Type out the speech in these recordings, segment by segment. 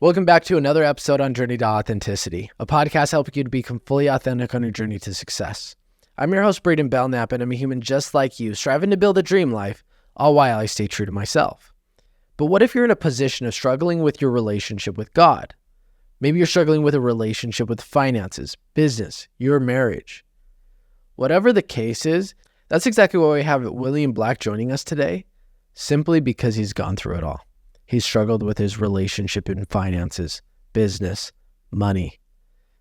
Welcome back to another episode on Journey to Authenticity, a podcast helping you to become fully authentic on your journey to success. I'm your host, Braiden Belnap, and I'm a human just like you, striving to build a dream life, all while I stay true to myself. But what if you're in a position of struggling with your relationship with God? Maybe you're struggling with a relationship with finances, business, your marriage. Whatever the case is, that's exactly why we have William Black joining us today, simply because he's gone through it all. He's struggled with his relationship in finances, business, money.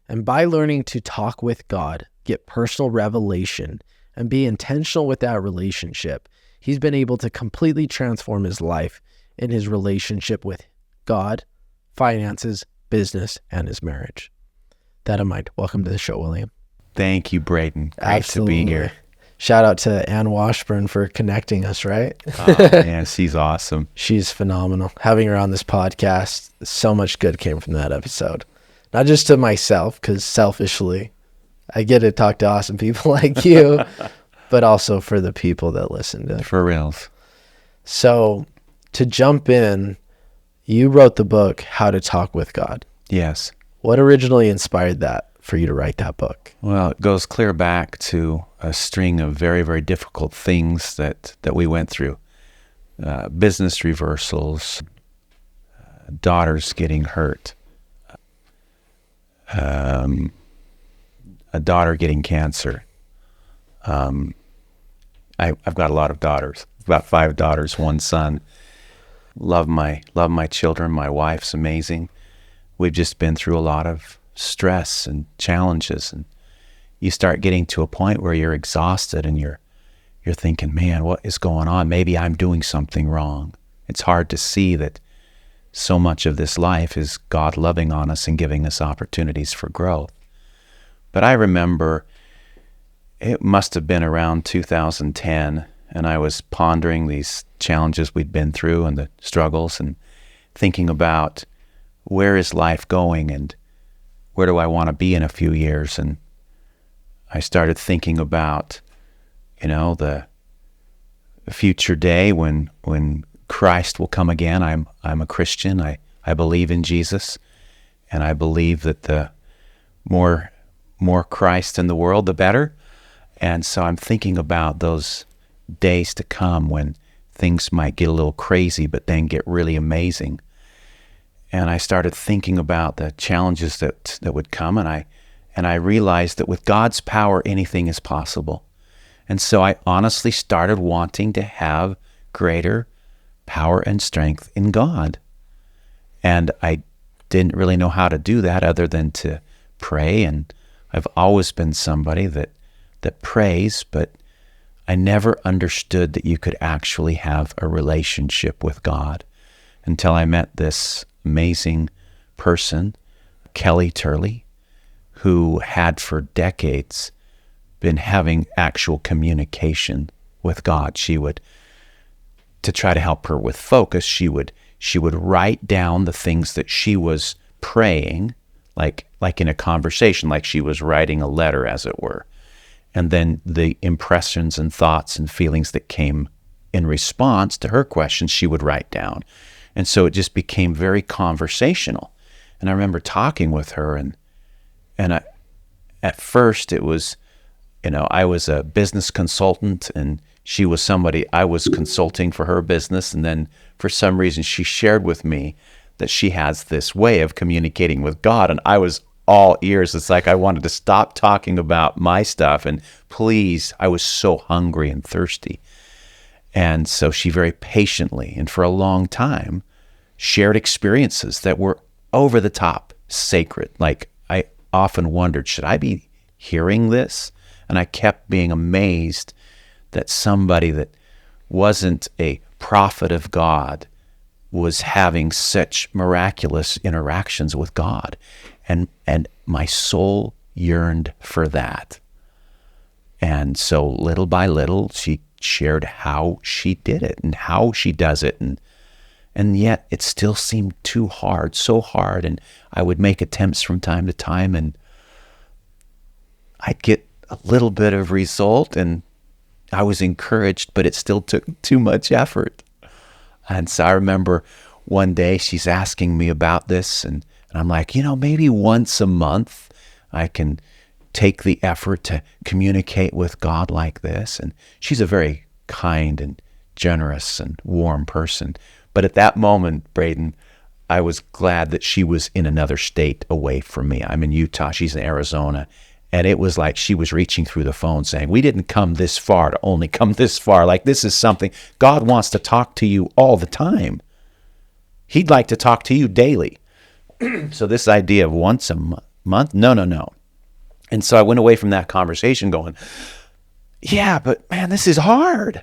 And by learning to talk with God, get personal revelation, and be intentional with that relationship, he's been able to completely transform his life in his relationship with God, finances, business, and his marriage. That in mind, welcome to the show, William. Thank you, Braiden. Great to be here. Shout out to Ann Washburn for connecting us, right? Oh, man, she's awesome. She's phenomenal. Having her on this podcast, so much good came from that episode. Not just to myself, because selfishly, I get to talk to awesome people like you, but also for the people that listen to it. For reals. So to jump in, you wrote the book, How to Talk with God. Yes. What originally inspired that for you to write that book? Well, it goes clear back to a string of very, very difficult things that we went through. Business reversals, daughters getting hurt, a daughter getting cancer. I've got a lot of daughters, about 5 daughters, 1 son. Love my children. My wife's amazing. We've just been through a lot of stress and challenges, and you start getting to a point where you're exhausted and you're thinking, man, what is going on? Maybe I'm doing something wrong. It's hard to see that so much of this life is God loving on us and giving us opportunities for growth. But I remember it must have been around 2010, and I was pondering these challenges we'd been through and the struggles and thinking about where is life going and where do I want to be in a few years? And I started thinking about, the future day when Christ will come again. I'm a Christian. I believe in Jesus, and I believe that the more Christ in the world, the better. And so I'm thinking about those days to come when things might get a little crazy, but then get really amazing. And I started thinking about the challenges that would come, and I realized that with God's power, anything is possible. And so I honestly started wanting to have greater power and strength in God. And I didn't really know how to do that other than to pray. And I've always been somebody that prays, but I never understood that you could actually have a relationship with God until I met this amazing person, Kelly Turley, who had for decades been having actual communication with God. To try to help her with focus, she would write down the things that she was praying, like in a conversation, like she was writing a letter, as it were. And then the impressions and thoughts and feelings that came in response to her questions, she would write down. And so it just became very conversational. And I remember talking with her, and at first it was, I was a business consultant, and she was somebody I was consulting for her business. And then for some reason she shared with me that she has this way of communicating with God, and I was all ears. It's like I wanted to stop talking about my stuff, and please, I was so hungry and thirsty. And so she very patiently and for a long time shared experiences that were over the top sacred. Like, I often wondered, should I be hearing this? And I kept being amazed that somebody that wasn't a prophet of God was having such miraculous interactions with God. And my soul yearned for that. And so little by little, she shared how she did it and how she does it. And yet it still seemed too hard, so hard. And I would make attempts from time to time, and I'd get a little bit of result, and I was encouraged, but it still took too much effort. And so I remember one day she's asking me about this, and I'm like, maybe once a month I can take the effort to communicate with God like this. And she's a very kind and generous and warm person. But at that moment, Braiden, I was glad that she was in another state away from me. I'm in Utah, she's in Arizona. And it was like she was reaching through the phone saying, we didn't come this far to only come this far. Like, this is something, God wants to talk to you all the time. He'd like to talk to you daily. So this idea of once a month, no. And so I went away from that conversation going, yeah, but man, this is hard.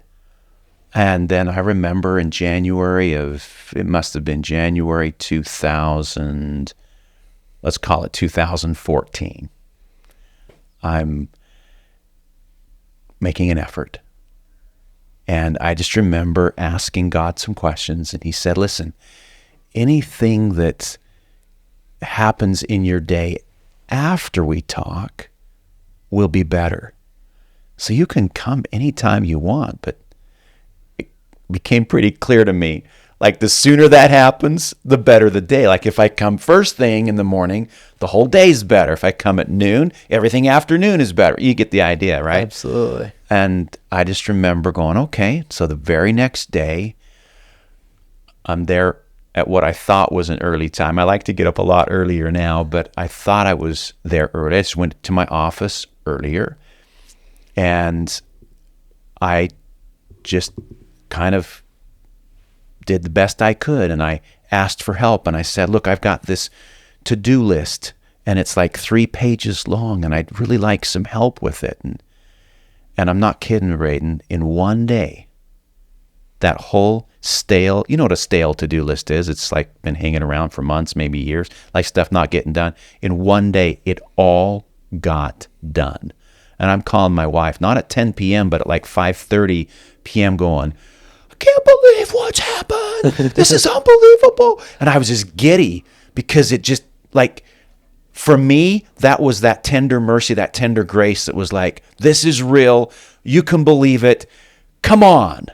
And then I remember in it must have been January 2000, let's call it 2014. I'm making an effort. And I just remember asking God some questions, and he said, listen, anything that happens in your day after we talk will be better. So you can come anytime you want, but it became pretty clear to me, like the sooner that happens, the better the day. Like if I come first thing in the morning, the whole day's better. If I come at noon, everything afternoon is better. You get the idea, right? Absolutely. And I just remember going, okay, so the very next day, I'm there at what I thought was an early time. I like to get up a lot earlier now, but I thought I was there early. I just went to my office earlier, and I just kind of did the best I could, and I asked for help, and I said, look, I've got this to-do list, and it's like 3 pages long, and I'd really like some help with it. And I'm not kidding, Braiden, in one day, that whole stale, you know what a stale to-do list is? It's like been hanging around for months, maybe years, like stuff not getting done. In one day, it all got done. And I'm calling my wife, not at 10 p.m., but at like 5:30 p.m. going, I can't believe what's happened. This is unbelievable. And I was just giddy because it just, like, for me, that was that tender mercy, that tender grace that was like, this is real. You can believe it. Come on.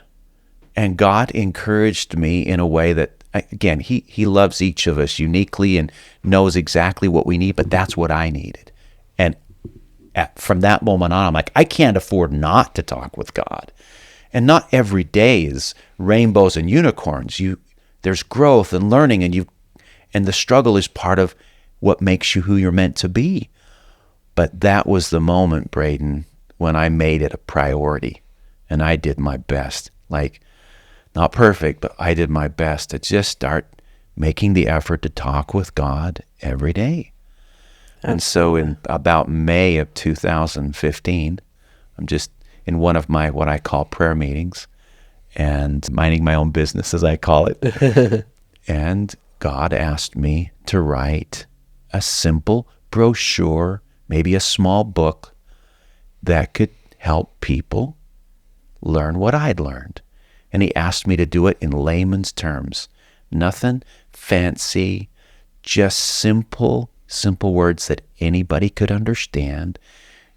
And God encouraged me in a way that, again, he loves each of us uniquely and knows exactly what we need, but that's what I needed. And from that moment on, I'm like, I can't afford not to talk with God. And not every day is rainbows and unicorns. There's growth and learning, and the struggle is part of what makes you who you're meant to be. But that was the moment, Braiden, when I made it a priority, and I did my best. Like, not perfect, but I did my best to just start making the effort to talk with God every day. And so in about May of 2015, I'm just in one of my, what I call prayer meetings, and minding my own business, as I call it. And God asked me to write a simple brochure, maybe a small book that could help people learn what I'd learned. And he asked me to do it in layman's terms. Nothing fancy, just simple words that anybody could understand.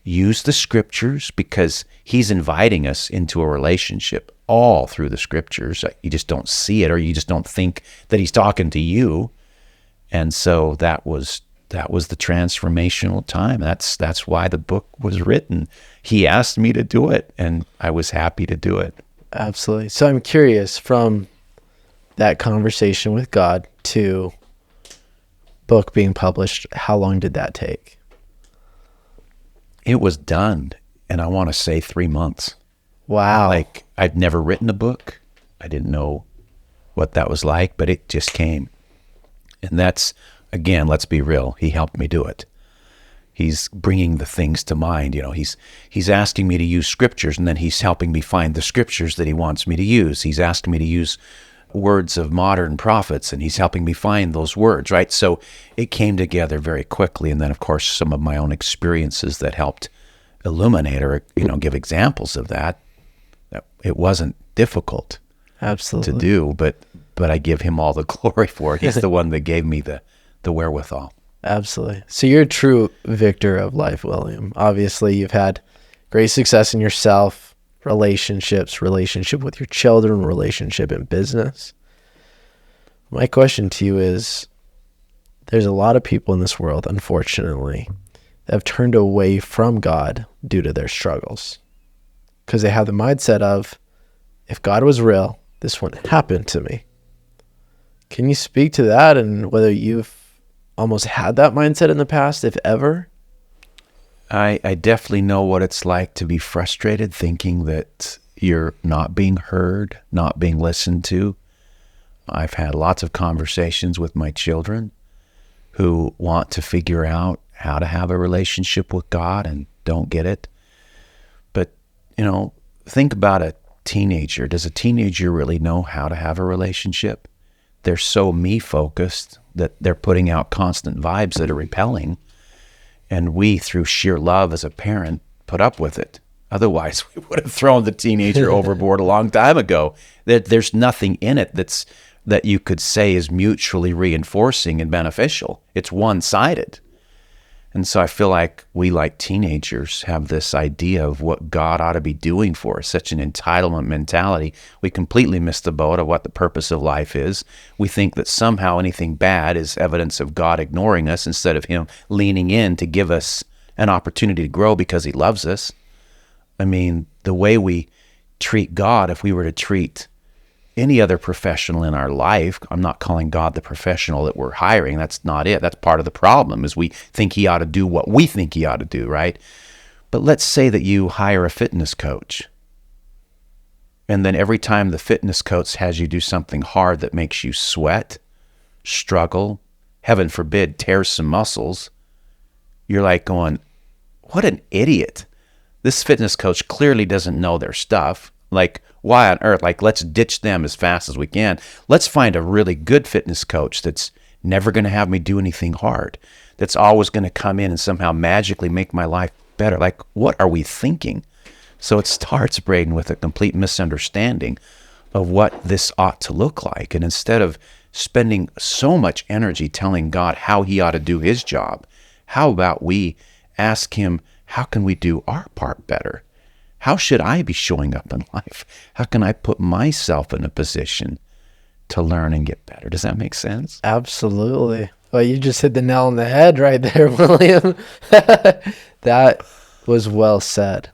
Use the scriptures, because he's inviting us into a relationship all through the scriptures. You just don't see it, or you just don't think that he's talking to you. And so that was the transformational time. That's why the book was written. He asked me to do it, and I was happy to do it. Absolutely. So I'm curious, from that conversation with God to book being published, how long did that take? It was done, and I want to say 3 months. Wow. Like, I'd never written a book. I didn't know what that was like, but it just came. And that's, again, let's be real, he helped me do it. He's bringing the things to mind. He's asking me to use scriptures, and then he's helping me find the scriptures that he wants me to use. He's asking me to use words of modern prophets, and he's helping me find those words, right? So it came together very quickly. And then, of course, some of my own experiences that helped illuminate or, give examples of that. It wasn't difficult Absolutely to do, but I give him all the glory for it. He's the one that gave me the wherewithal. Absolutely. So you're a true victor of life, William. Obviously, you've had great success in yourself, relationship with your children, relationship in business. My question to you is, there's a lot of people in this world, unfortunately, that have turned away from God due to their struggles. Because they have the mindset of, if God was real, this wouldn't happen to me. Can you speak to that and whether you've almost had that mindset in the past, if ever? I definitely know what it's like to be frustrated, thinking that you're not being heard, not being listened to. I've had lots of conversations with my children who want to figure out how to have a relationship with God and don't get it. But, think about a teenager. Does a teenager really know how to have a relationship? They're so me-focused that they're putting out constant vibes that are repelling. And we, through sheer love as a parent, put up with it. Otherwise, we would have thrown the teenager overboard a long time ago. There's nothing in it that you could say is mutually reinforcing and beneficial. It's one-sided. And so I feel like we, like teenagers, have this idea of what God ought to be doing for us, such an entitlement mentality. We completely miss the boat of what the purpose of life is. We think that somehow anything bad is evidence of God ignoring us instead of him leaning in to give us an opportunity to grow because he loves us. I mean, the way we treat God, if we were to treat any other professional in our life, I'm not calling God the professional that we're hiring. That's not it. That's part of the problem, is we think he ought to do what we think he ought to do, right? But let's say that you hire a fitness coach, and then every time the fitness coach has you do something hard that makes you sweat, struggle, heaven forbid, tear some muscles, you're like going, what an idiot. This fitness coach clearly doesn't know their stuff. Like, why on earth? Like, let's ditch them as fast as we can. Let's find a really good fitness coach that's never going to have me do anything hard, that's always going to come in and somehow magically make my life better. Like, what are we thinking? So it starts, Braiden, with a complete misunderstanding of what this ought to look like. And instead of spending so much energy telling God how he ought to do his job, how about we ask him, how can we do our part better? How should I be showing up in life? How can I put myself in a position to learn and get better? Does that make sense? Absolutely. Well, you just hit the nail on the head right there, William. That was well said.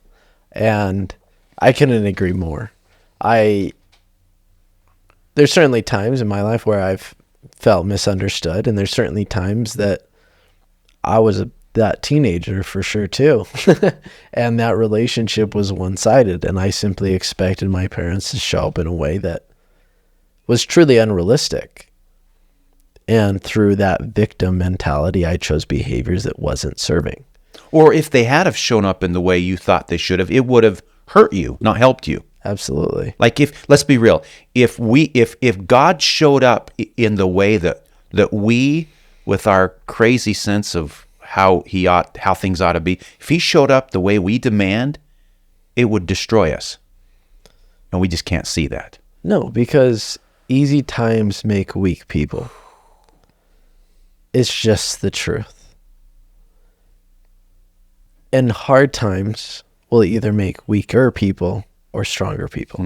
And I couldn't agree more. There's certainly times in my life where I've felt misunderstood, and there's certainly times that I was that teenager for sure too. And that relationship was one-sided, and I simply expected my parents to show up in a way that was truly unrealistic. And through that victim mentality, I chose behaviors that wasn't serving. Or if they had have shown up in the way you thought they should have, it would have hurt you, not helped you. Absolutely. Like, let's be real, if God showed up in the way that we, with our crazy sense of how things ought to be, if he showed up the way we demand, it would destroy us. And we just can't see that. No, because easy times make weak people. It's just the truth. And hard times will either make weaker people or stronger people.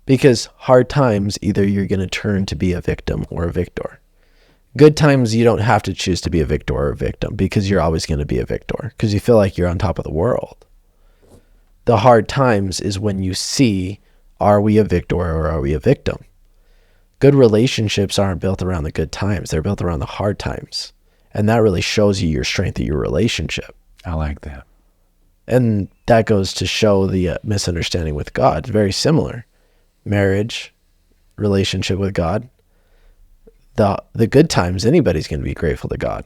Because hard times, either you're going to turn to be a victim or a victor. Good times, you don't have to choose to be a victor or a victim, because you're always going to be a victor, because you feel like you're on top of the world. The hard times is when you see, are we a victor or are we a victim? Good relationships aren't built around the good times. They're built around the hard times. And that really shows you your strength of your relationship. I like that. And that goes to show the misunderstanding with God. Very similar. Marriage, relationship with God. The good times, anybody's going to be grateful to God.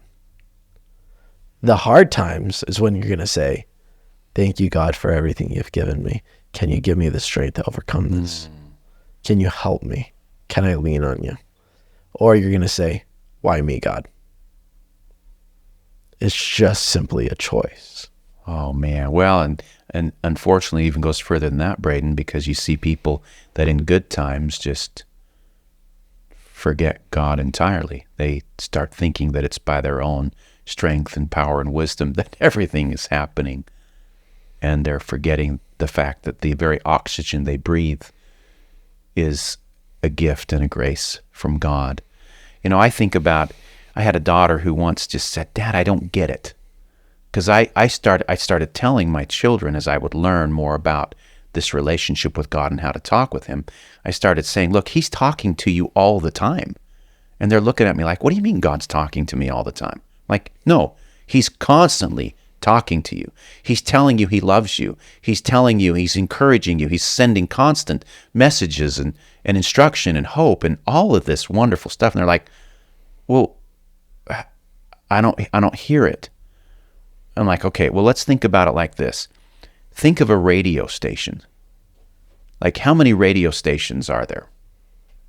The hard times is when you're going to say, thank you, God, for everything you've given me. Can you give me the strength to overcome this? Can you help me? Can I lean on you? Or you're going to say, why me, God? It's just simply a choice. Oh, man. Well, and unfortunately even goes further than that, Braiden, because you see people that in good times just forget God entirely. They start thinking that it's by their own strength and power and wisdom that everything is happening. And they're forgetting the fact that the very oxygen they breathe is a gift and a grace from God. You know, I had a daughter who once just said, "Dad, I don't get it." Because I started telling my children, as I would learn more about this relationship with God and how to talk with him, I started saying, look, he's talking to you all the time. And they're looking at me like, what do you mean God's talking to me all the time? Like, no, he's constantly talking to you. He's telling you he loves you. He's telling you, he's encouraging you. He's sending constant messages and instruction and hope and all of this wonderful stuff. And they're like, well, I don't hear it. I'm like, okay, well, let's think about it like this. Think of a radio station. Like, how many radio stations are there?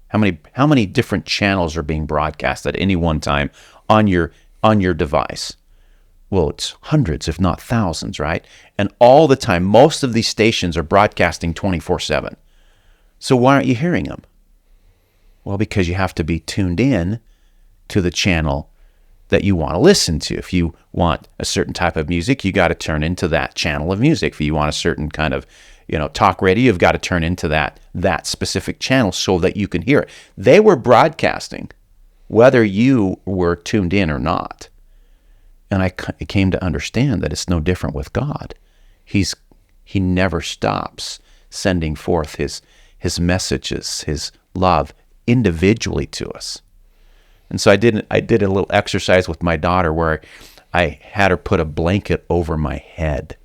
How many different channels are being broadcast at any one time on your device? Well, it's hundreds, if not thousands, right? And all the time, most of these stations are broadcasting 24/7. So why aren't you hearing them? Well, because you have to be tuned in to the channel that you want to listen to. If you want a certain type of music, you got to turn into that channel of music. If you want a certain kind of, talk radio, you've got to turn into that specific channel so that you can hear it. They were broadcasting whether you were tuned in or not. And I came to understand that it's no different with God. He never stops sending forth his messages, his love individually to us. And so I did a little exercise with my daughter where I had her put a blanket over my head.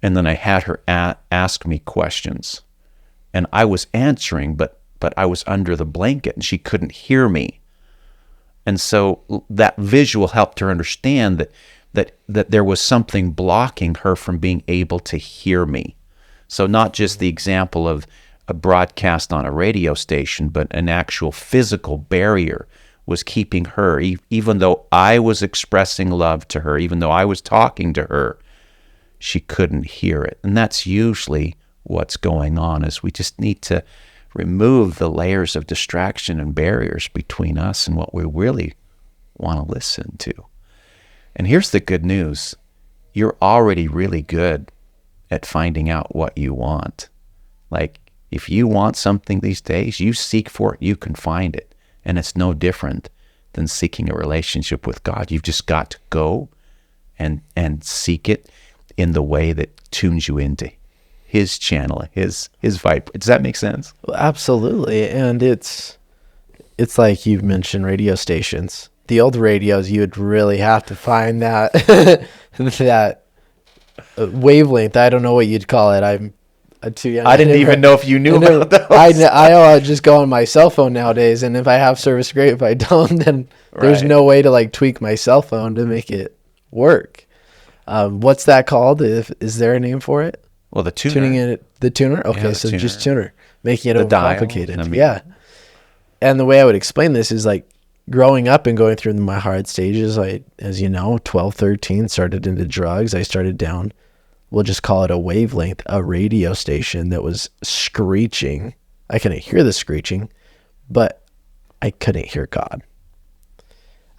And then I had her ask me questions. And I was answering, but I was under the blanket and she couldn't hear me. And so that visual helped her understand that there was something blocking her from being able to hear me. So not just the example of a broadcast on a radio station, but an actual physical barrier was keeping her, even though I was expressing love to her, even though I was talking to her, she couldn't hear it. And that's usually what's going on, is we just need to remove the layers of distraction and barriers between us and what we really want to listen to. And here's the good news. You're already really good at finding out what you want. Like, if you want something these days, you seek for it, you can find it. And it's no different than seeking a relationship with God. You've just got to go and seek it in the way that tunes you into his channel, his vibe. Does that make sense? Well, absolutely. And it's like you've mentioned radio stations. The old radios, you would really have to find that that wavelength. I don't know what you'd call it. I'm too young. I didn't even know if you knew about those. I just go on my cell phone nowadays, and if I have service, great. If I don't, then there's no way to like tweak my cell phone to make it work. What's that called? Is there a name for it? Well, the tuner. Tuning in the tuner? Okay, Yeah, so tuner. just tuner. Making it The dial, complicated. Yeah. And the way I would explain this is like growing up and going through my hard stages, as you know, 12, 13, started into drugs. I started down, we'll just call it a wavelength, a radio station that was screeching. I couldn't hear the screeching, but I couldn't hear God.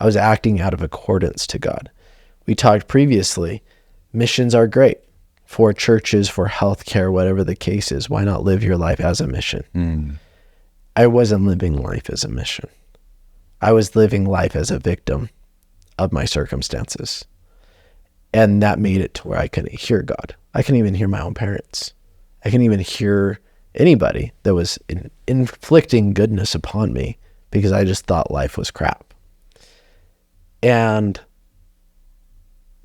I was acting out of accordance to God. We talked previously, missions are great for churches, for healthcare, whatever the case is. Why not live your life as a mission? I wasn't living life as a mission. I was living life as a victim of my circumstances. And that made it to where I couldn't hear God. I couldn't even hear my own parents. I couldn't even hear anybody that was inflicting goodness upon me because I just thought life was crap. And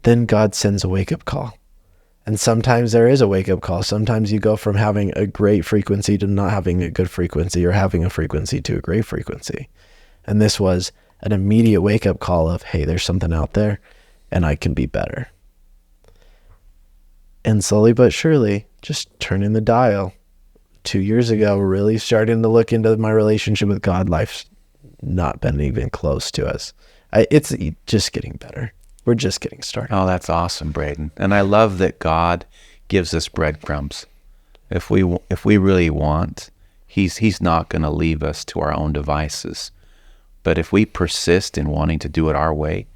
then God sends a wake-up call. And sometimes there is a wake-up call. Sometimes you go from having a great frequency to not having a good frequency, or having a frequency to a great frequency. And this was an immediate wake-up call of, hey, there's something out there and I can be better. And slowly but surely, just turning the dial. 2 years ago, really starting to look into my relationship with God. Life's not been even close to us. It's just getting better. We're just getting started. Oh, that's awesome, Braiden. And I love that God gives us breadcrumbs. If we really want, He's not going to leave us to our own devices. But if we persist in wanting to do it our way,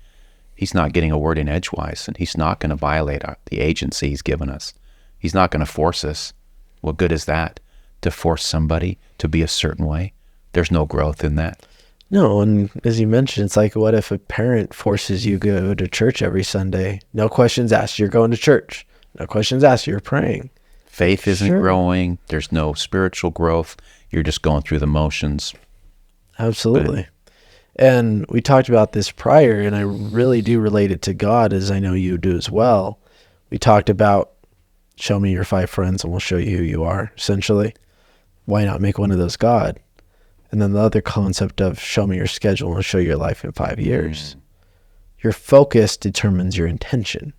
He's not getting a word in edgewise, and He's not going to violate the agency He's given us. He's not going to force us. What good is that? To force somebody to be a certain way there's no growth in that. No, and as you mentioned, it's like, what if a parent forces you to go to church every Sunday? No questions asked, you're going to church. No questions asked, you're praying. Faith isn't Sure. growing. There's no spiritual growth. You're just going through the motions. Absolutely. And we talked about this prior, and I really do relate it to God, as I know you do as well. We talked about, show me your 5 friends and we'll show you who you are, essentially. Why not make one of those God? And then the other concept of show me your schedule and I'll show you your life in 5 years. Your focus determines your intention.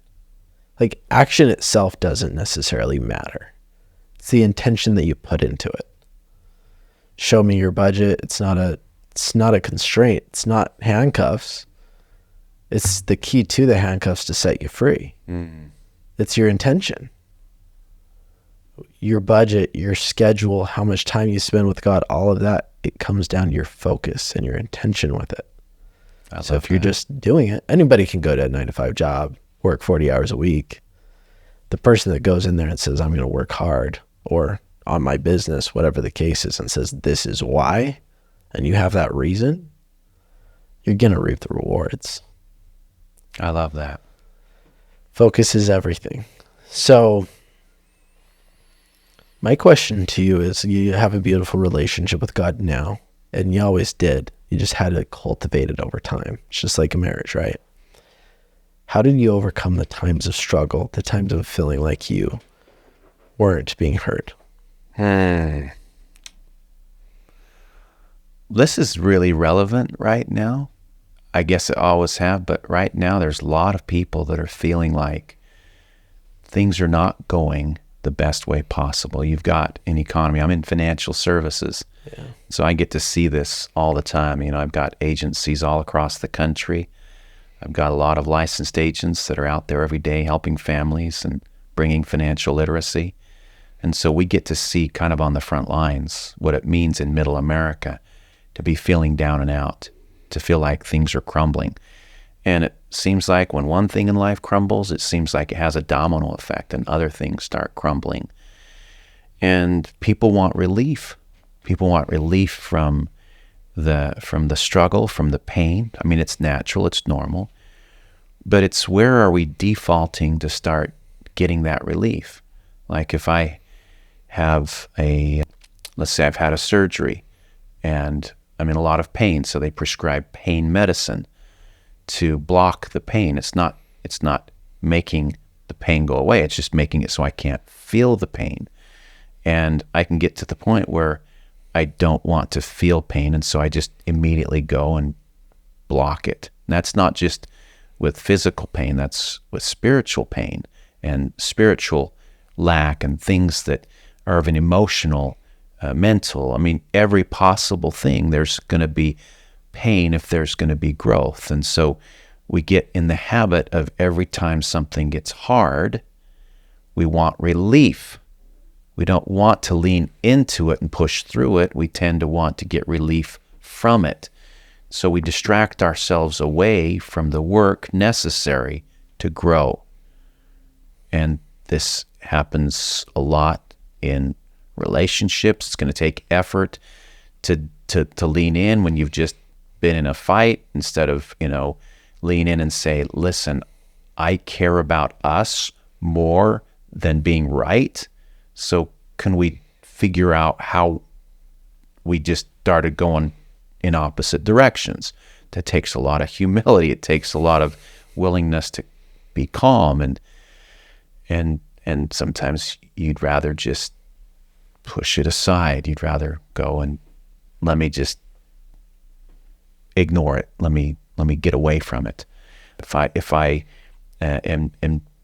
Like, action itself doesn't necessarily matter. It's the intention that you put into it. Show me your budget. It's not a constraint. It's not handcuffs. It's the key to the handcuffs to set you free. It's your intention. Your budget, your schedule, how much time you spend with God, all of that, it comes down to your focus and your intention with it. So if you're just doing it, anybody can go to a 9-to-5 job, work 40 hours a week. The person that goes in there and says, I'm going to work hard, or on my business, whatever the case is, and says, this is why, and you have that reason, you're going to reap the rewards. I love that. Focus is everything. So my question to you is, you have a beautiful relationship with God now, and you always did. You just had to cultivate it over time. It's just like a marriage, right? How did you overcome the times of struggle, the times of feeling like you weren't being heard? This is really relevant right now. I guess it always have, but right now there's a lot of people that are feeling like things are not going the best way possible. You've got an economy. I'm in financial services, so I get to see this all the time. You know, I've got agencies all across the country. I've got a lot of licensed agents that are out there every day helping families and bringing financial literacy. And so we get to see kind of on the front lines what it means in middle America to be feeling down and out, to feel like things are crumbling. And it seems like when one thing in life crumbles, it seems like it has a domino effect and other things start crumbling. And people want relief. People want relief from the struggle, from the pain. I mean, it's natural, it's normal. But it's where are we defaulting to start getting that relief? Like if I have let's say I've had a surgery and I'm in a lot of pain, so they prescribe pain medicine to block the pain. It's not making the pain go away. It's just making it so I can't feel the pain. And I can get to the point where I don't want to feel pain, and so I just immediately go and block it. And that's not just with physical pain, that's with spiritual pain and spiritual lack and things that are of an emotional, mental. I mean, every possible thing, there's going to be pain if there's going to be growth. And so we get in the habit of every time something gets hard, we want relief. We don't want to lean into it and push through it. We tend to want to get relief from it. So we distract ourselves away from the work necessary to grow. And this happens a lot in relationships. It's going to take effort to lean in when you've just been in a fight, instead of, lean in and say, listen, I care about us more than being right. So can we figure out how we just started going in opposite directions? That takes a lot of humility. It takes a lot of willingness to be calm, and sometimes you'd rather just push it aside. You'd rather go and let me just ignore it. Let me get away from it. If I am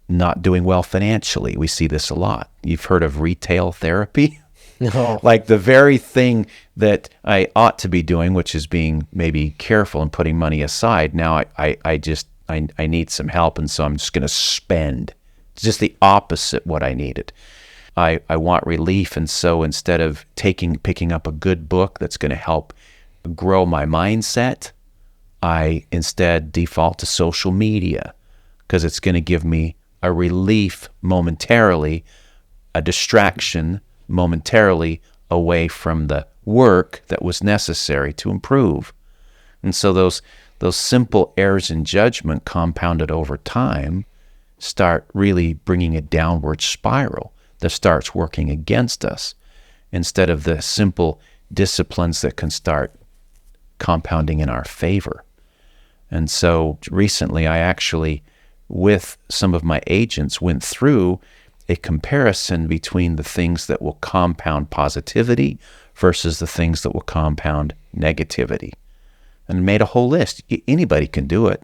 not doing well financially, we see this a lot. You've heard of retail therapy? No. Like the very thing that I ought to be doing, which is being maybe careful and putting money aside. Now I need some help, and so I'm just going to spend. It's just the opposite what I needed. I want relief, and so instead of picking up a good book that's going to help grow my mindset, I instead default to social media because it's going to give me a relief momentarily, a distraction momentarily away from the work that was necessary to improve. And so those simple errors in judgment compounded over time start really bringing a downward spiral that starts working against us, instead of the simple disciplines that can start compounding in our favor. And so recently I actually, with some of my agents, went through a comparison between the things that will compound positivity versus the things that will compound negativity, and made a whole list. Anybody can do it.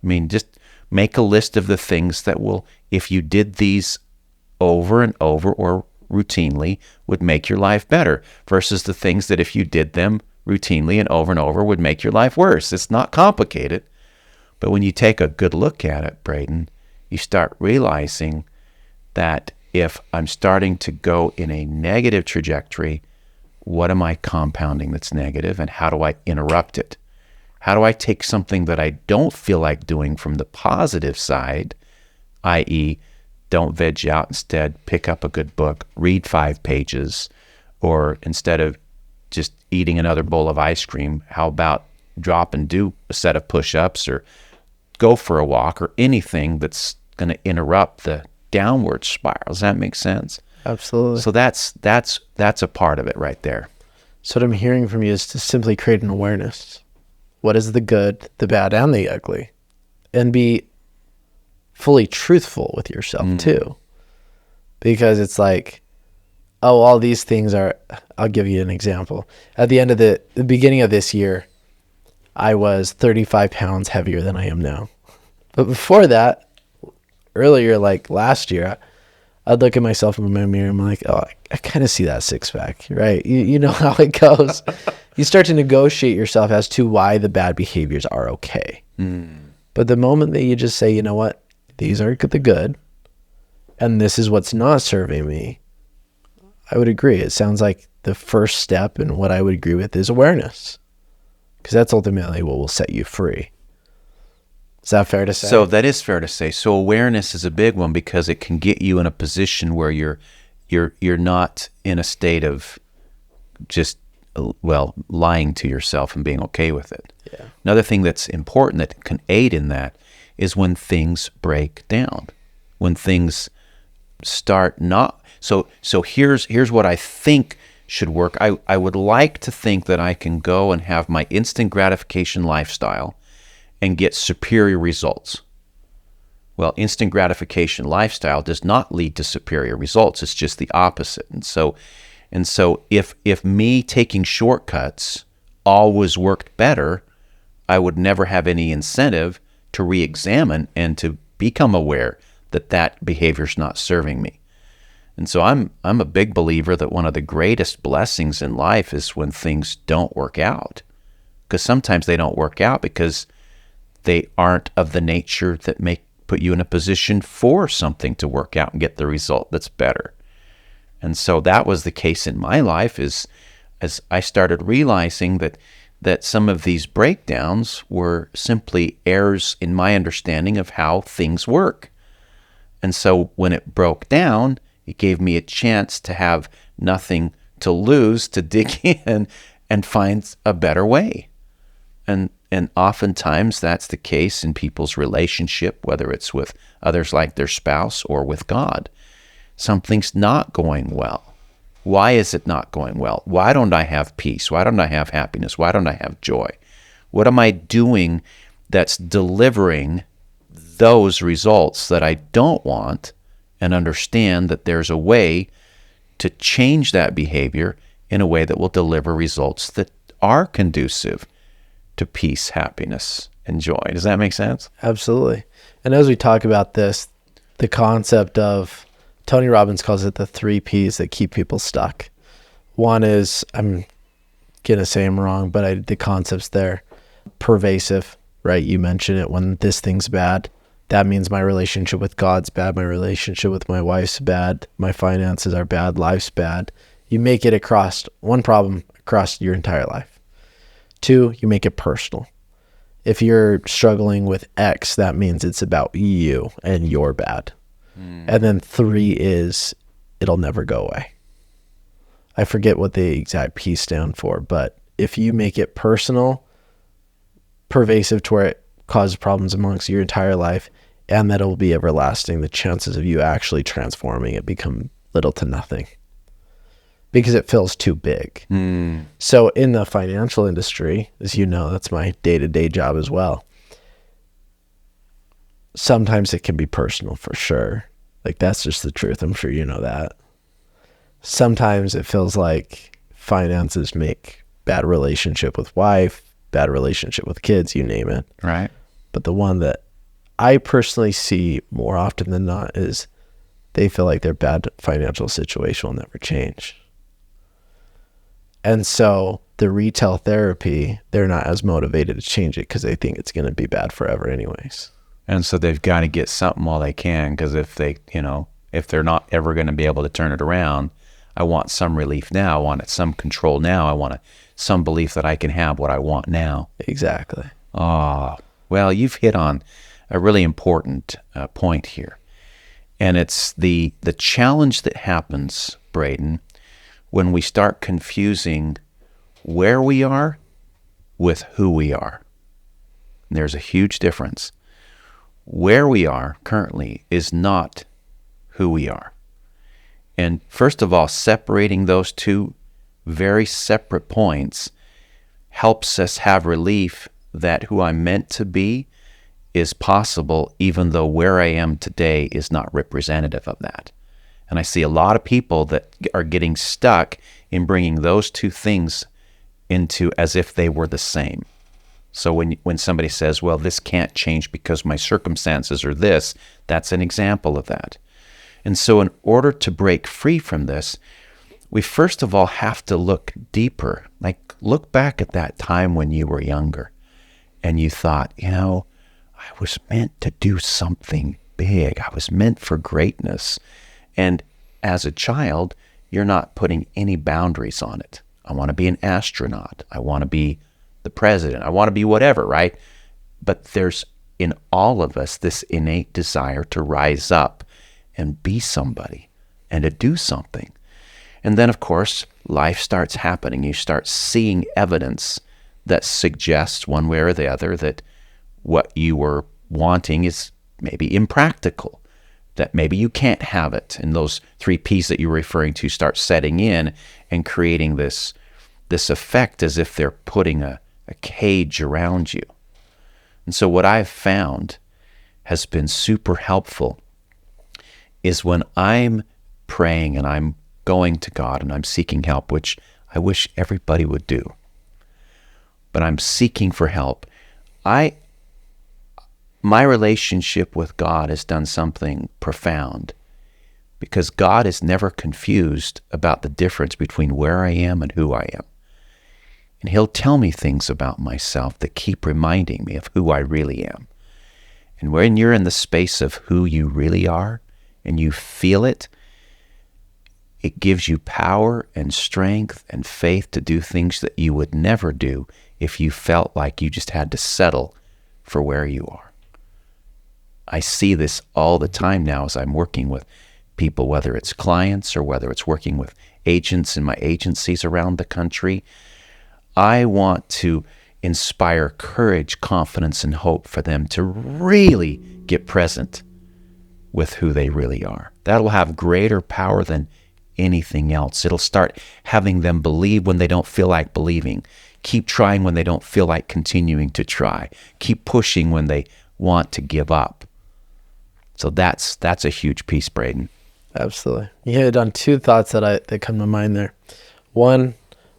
I mean, just make a list of the things that will, if you did these over and over or routinely, would make your life better, versus the things that if you did them routinely and over, would make your life worse. It's not complicated. But when you take a good look at it, Braiden, you start realizing that if I'm starting to go in a negative trajectory, what am I compounding that's negative, and how do I interrupt it? How do I take something that I don't feel like doing from the positive side, i.e., don't veg out, instead pick up a good book, read 5 pages, or instead of just eating another bowl of ice cream, how about drop and do a set of push-ups or go for a walk, or anything that's going to interrupt the downward spiral. Does that make sense? Absolutely. So that's a part of it right there. So what I'm hearing from you is to simply create an awareness. What is the good, the bad, and the ugly? And be fully truthful with yourself too. Because it's like, oh, all these things are, I'll give you an example. At the end of the beginning of this year, I was 35 pounds heavier than I am now. But before that, earlier, like last year, I'd look at myself in my mirror and I'm like, oh, I kind of see that six pack, right? You know how it goes. You start to negotiate yourself as to why the bad behaviors are okay. But the moment that you just say, you know what, these are the good, and this is what's not serving me, I would agree. It sounds like the first step, and what I would agree with, is awareness, because that's ultimately what will set you free. Is that fair to say? So that is fair to say. So awareness is a big one, because it can get you in a position where you're not in a state of just, well, lying to yourself and being okay with it. Yeah. Another thing that's important that can aid in that is when things break down, when things start not. So here's what I think should work. I would like to think that I can go and have my instant gratification lifestyle and get superior results. Well, instant gratification lifestyle does not lead to superior results. It's just the opposite. And so if me taking shortcuts always worked better, I would never have any incentive to re-examine and to become aware that that behavior's not serving me. And so I'm a big believer that one of the greatest blessings in life is when things don't work out. Because sometimes they don't work out because they aren't of the nature that put you in a position for something to work out and get the result that's better. And so that was the case in my life, as I started realizing that some of these breakdowns were simply errors in my understanding of how things work. And so when it broke down, it gave me a chance to have nothing to lose, to dig in and find a better way. And oftentimes that's the case in people's relationship, whether it's with others like their spouse or with God. Something's not going well. Why is it not going well? Why don't I have peace? Why don't I have happiness? Why don't I have joy? What am I doing that's delivering those results that I don't want, and understand that there's a way to change that behavior in a way that will deliver results that are conducive to peace, happiness, and joy. Does that make sense? Absolutely. And as we talk about this, the concept of, Tony Robbins calls it the 3 Ps that keep people stuck. One is, I'm going to say I'm wrong, but the concept's there. Pervasive, right? You mentioned it. When this thing's bad, that means my relationship with God's bad, my relationship with my wife's bad, my finances are bad, life's bad. You make it across one problem across your entire life. 2, you make it personal. If you're struggling with X, that means it's about you and you're bad. And then 3 is, it'll never go away. I forget what the exact P stand for, but if you make it personal, pervasive to where it causes problems amongst your entire life, and that it will be everlasting, the chances of you actually transforming it become little to nothing because it feels too big. So in the financial industry, as you know, that's my day-to-day job as well. Sometimes it can be personal for sure. Like, that's just the truth. I'm sure you know that. Sometimes it feels like finances make bad relationship with wife, bad relationship with kids, you name it. Right. But the one that I personally see more often than not is they feel like their bad financial situation will never change. And so the retail therapy, they're not as motivated to change it because they think it's going to be bad forever anyways. And so they've got to get something while they can, because if they, if they're not ever going to be able to turn it around, I want some relief now. I want some control now. I want some belief that I can have what I want now. Exactly. Oh, well, you've hit on a really important point here. And it's the challenge that happens, Braiden, when we start confusing where we are with who we are. And there's a huge difference. Where we are currently is not who we are. And first of all, separating those two very separate points helps us have relief that who I'm meant to be is possible, even though where I am today is not representative of that. And I see a lot of people that are getting stuck in bringing those two things into as if they were the same. So when somebody says, well, this can't change because my circumstances are this, that's an example of that. And so in order to break free from this, we first of all have to look deeper. Like, look back at that time when you were younger and you thought, I was meant to do something big. I was meant for greatness. And as a child, you're not putting any boundaries on it. I want to be an astronaut. I want to be the president. I want to be whatever, right? But there's in all of us this innate desire to rise up and be somebody and to do something. And then, of course, life starts happening. You start seeing evidence that suggests one way or the other that what you were wanting is maybe impractical, that maybe you can't have it. And those 3 P's that you're referring to start setting in and creating this effect as if they're putting a cage around you. And so what I've found has been super helpful is when I'm praying and I'm going to God and I'm seeking help, which I wish everybody would do, but I'm seeking for help. My relationship with God has done something profound because God is never confused about the difference between where I am and who I am. And he'll tell me things about myself that keep reminding me of who I really am. And when you're in the space of who you really are and you feel it, it gives you power and strength and faith to do things that you would never do if you felt like you just had to settle for where you are. I see this all the time now as I'm working with people, whether it's clients or whether it's working with agents in my agencies around the country. I want to inspire courage, confidence, and hope for them to really get present with who they really are. That'll have greater power than anything else. It'll start having them believe when they don't feel like believing. Keep trying when they don't feel like continuing to try. Keep pushing when they want to give up. So that's a huge piece, Braiden. Absolutely. You hit on 2 thoughts that come to mind there. One,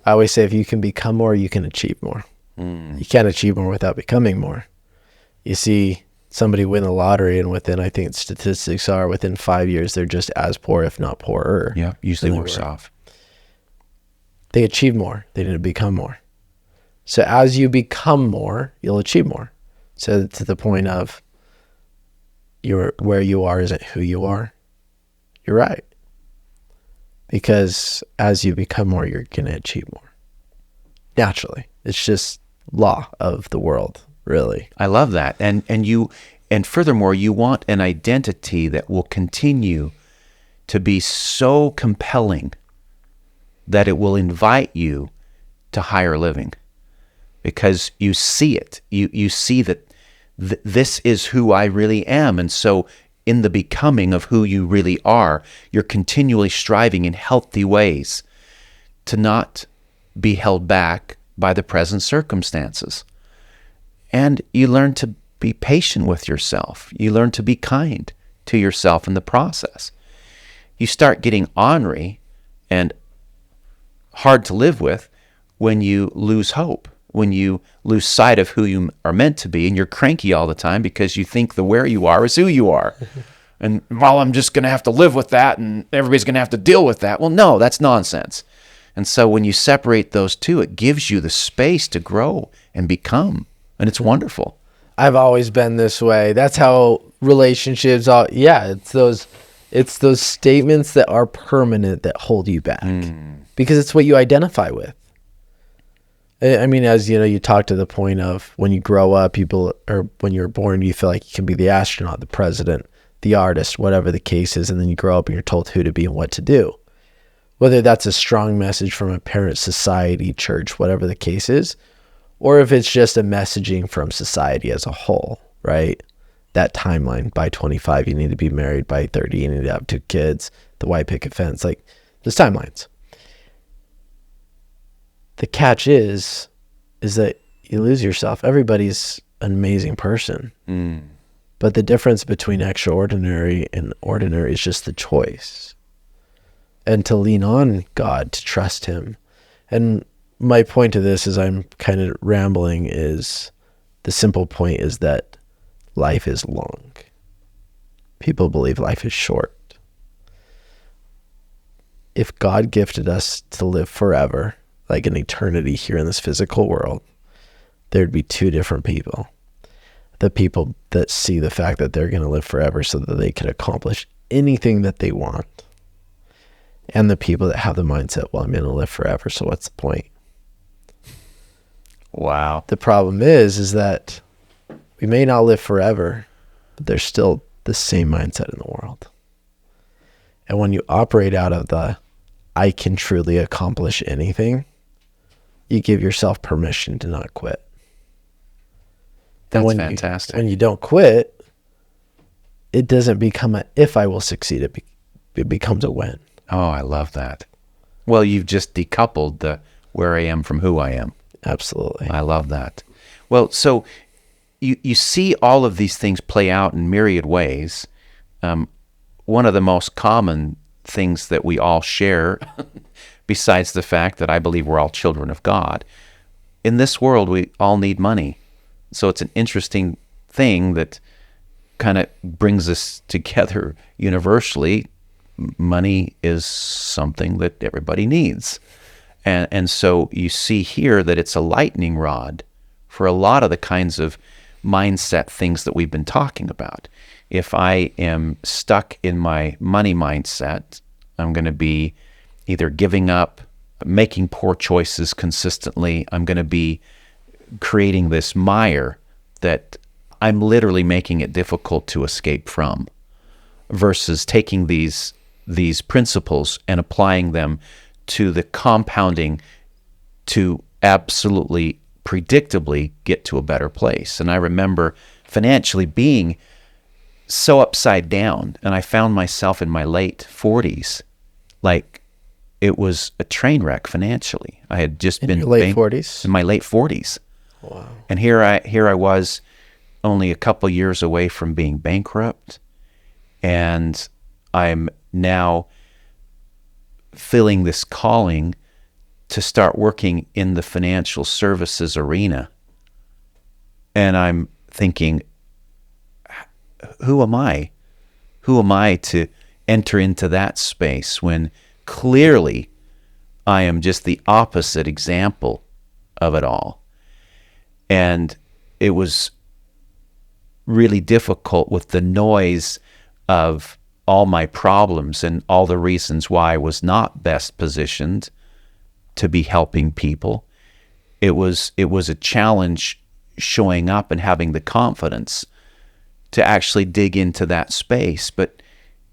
I always say if you can become more, you can achieve more. You can't achieve more without becoming more. You see somebody win the lottery and I think statistics are within 5 years, they're just as poor, if not poorer. Yeah, usually worse off. They achieve more. They didn't become more. So as you become more, you'll achieve more. So to the point of where you are isn't who you are. You're right. Because as you become more, you're going to achieve more. Naturally. It's just law of the world, really. I love that. And furthermore, you want an identity that will continue to be so compelling that it will invite you to higher living, because you see it. You see that this is who I really am. And so in the becoming of who you really are, you're continually striving in healthy ways to not be held back by the present circumstances. And you learn to be patient with yourself. You learn to be kind to yourself in the process. You start getting ornery and hard to live with when you lose hope, when you lose sight of who you are meant to be, and you're cranky all the time because you think the where you are is who you are. And, well, I'm just going to have to live with that, and everybody's going to have to deal with that. Well, no, that's nonsense. And so when you separate those two, it gives you the space to grow and become, and it's wonderful. I've always been this way. That's how relationships are. Yeah, it's those statements that are permanent that hold you back because it's what you identify with. I mean, as you know, you talk to the point of when you grow up, or when you're born, you feel like you can be the astronaut, the president, the artist, whatever the case is. And then you grow up and you're told who to be and what to do. Whether that's a strong message from a parent, society, church, whatever the case is, or if it's just a messaging from society as a whole, right? That timeline, by 25, you need to be married. By 30, you need to have 2 kids. The white picket fence, like there's timelines. The catch is that you lose yourself. Everybody's an amazing person. But the difference between extraordinary and ordinary is just the choice. And to lean on God, to trust him. And my point to this, as I'm kind of rambling, is the simple point is that life is long. People believe life is short. If God gifted us to live forever, like an eternity here in this physical world, there'd be 2 different people. The people that see the fact that they're going to live forever so that they can accomplish anything that they want. And the people that have the mindset, well, I'm going to live forever, so what's the point? Wow. The problem is that we may not live forever, but there's still the same mindset in the world. And when you operate out of the, I can truly accomplish anything, you give yourself permission to not quit. That's fantastic. When you don't quit, it doesn't become a if I will succeed, it becomes a when. Oh, I love that. Well, you've just decoupled the where I am from who I am. Absolutely. I love that. Well, so you see all of these things play out in myriad ways. One of the most common things that we all share, besides the fact that I believe we're all children of God, in this world we all need money. So it's an interesting thing that kind of brings us together universally. Money is something that everybody needs. And so you see here that it's a lightning rod for a lot of the kinds of mindset things that we've been talking about. If I am stuck in my money mindset, I'm going to be either giving up, making poor choices consistently. I'm going to be creating this mire that I'm literally making it difficult to escape from, versus taking these principles and applying them to the compounding to absolutely predictably get to a better place. And I remember financially being so upside down, and I found myself in my late 40s, like it was a train wreck financially. I had just been your late 40s? In my late 40s. Wow. And here I was, only a couple years away from being bankrupt, and I'm now feeling this calling to start working in the financial services arena. And I'm thinking, who am I? Who am I to enter into that space when clearly I am just the opposite example of it all? And it was really difficult with the noise of all my problems and all the reasons why I was not best positioned to be helping people. It was a challenge showing up and having the confidence to actually dig into that space. But,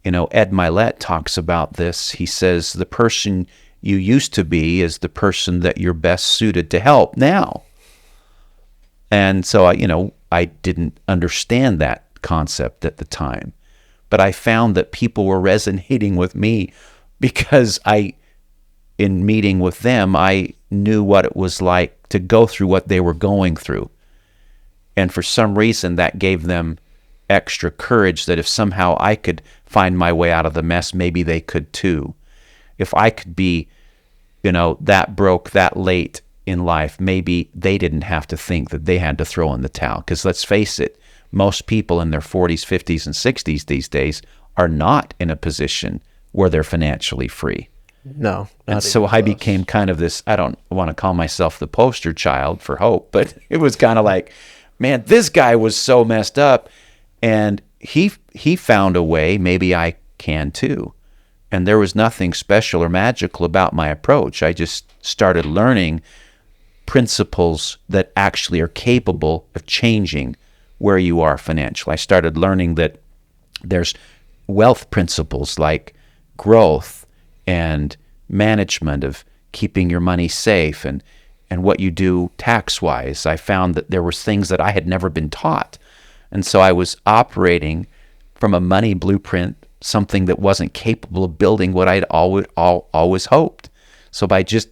Ed Milet talks about this. He says the person you used to be is the person that you're best suited to help now. And so I didn't understand that concept at the time, but I found that people were resonating with me because in meeting with them, I knew what it was like to go through what they were going through. And for some reason, that gave them extra courage that if somehow I could find my way out of the mess, maybe they could too. If I could be, that broke, that late in life, maybe they didn't have to think that they had to throw in the towel. Because let's face it, most people in their 40s, 50s, and 60s these days are not in a position where they're financially free. No. And so I became kind of this, I don't want to call myself the poster child for hope, but it was kind of like, man, this guy was so messed up, and he found a way, maybe I can too. And there was nothing special or magical about my approach. I just started learning principles that actually are capable of changing where you are financially. I started learning that there's wealth principles like growth and management of keeping your money safe and what you do tax-wise. I found that there were things that I had never been taught. And so I was operating from a money blueprint, something that wasn't capable of building what I'd always hoped. So by just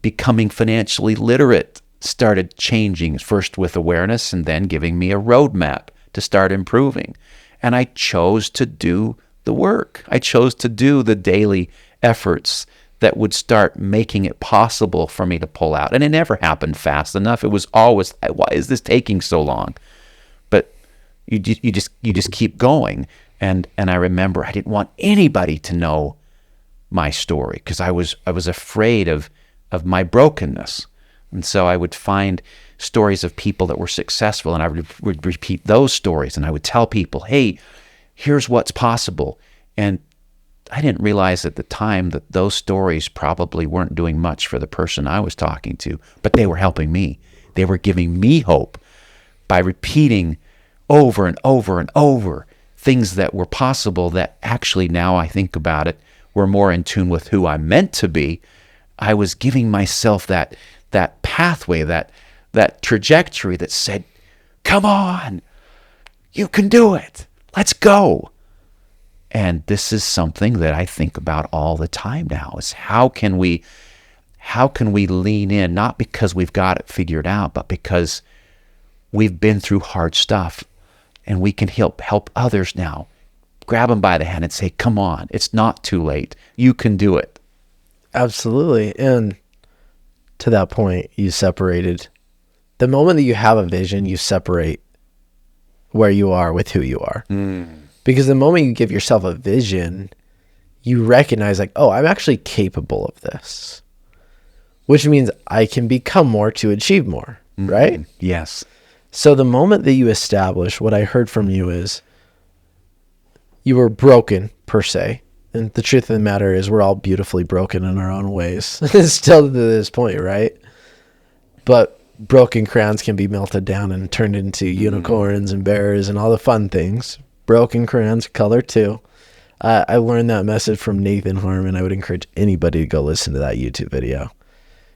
becoming financially literate, started changing, first with awareness and then giving me a roadmap to start improving. And I chose to do the work. I chose to do the daily efforts that would start making it possible for me to pull out. And it never happened fast enough. It was always, why is this taking so long? But you just keep going. And I remember I didn't want anybody to know my story because I was afraid of my brokenness. And so I would find stories of people that were successful, and I would repeat those stories, and I would tell people, hey, here's what's possible. And I didn't realize at the time that those stories probably weren't doing much for the person I was talking to, but they were helping me. They were giving me hope by repeating over and over and over things that were possible that actually, now I think about it, were more in tune with who I'm meant to be. I was giving myself that pathway, that trajectory that said, come on, you can do it. Let's go. And this is something that I think about all the time now, is how can we lean in, not because we've got it figured out, but because we've been through hard stuff and we can help others now. Grab them by the hand and say, come on, it's not too late. You can do it. Absolutely. And to that point, you separated. The moment that you have a vision, you separate where you are with who you are. Because the moment you give yourself a vision, you recognize like, oh, I'm actually capable of this, which means I can become more to achieve more, right? Yes. So the moment that you establish, what I heard from you is you were broken per se. And the truth of the matter is we're all beautifully broken in our own ways still to this point, right? But broken crowns can be melted down and turned into unicorns and bears and all the fun things. Broken crayons, color too. I learned that message from Nathan Harmon. I would encourage anybody to go listen to that YouTube video.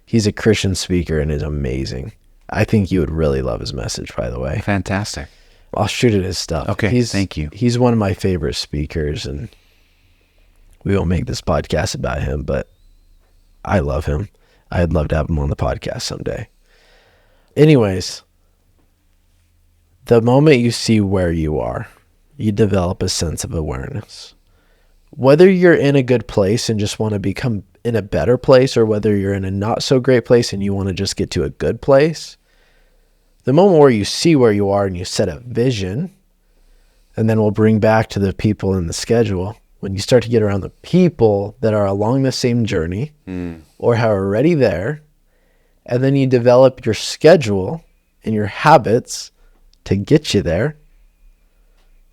He's a Christian speaker and is amazing. I think you would really love his message, by the way. Fantastic. I'll shoot at his stuff. Okay, thank you. He's one of my favorite speakers, and we won't make this podcast about him, but I love him. I'd love to have him on the podcast someday. Anyways, the moment you see where you are, you develop a sense of awareness. Whether you're in a good place and just want to become in a better place, or whether you're in a not so great place and you want to just get to a good place, the moment where you see where you are and you set a vision, and then we'll bring back to the people in the schedule, when you start to get around the people that are along the same journey or are already there, and then you develop your schedule and your habits to get you there.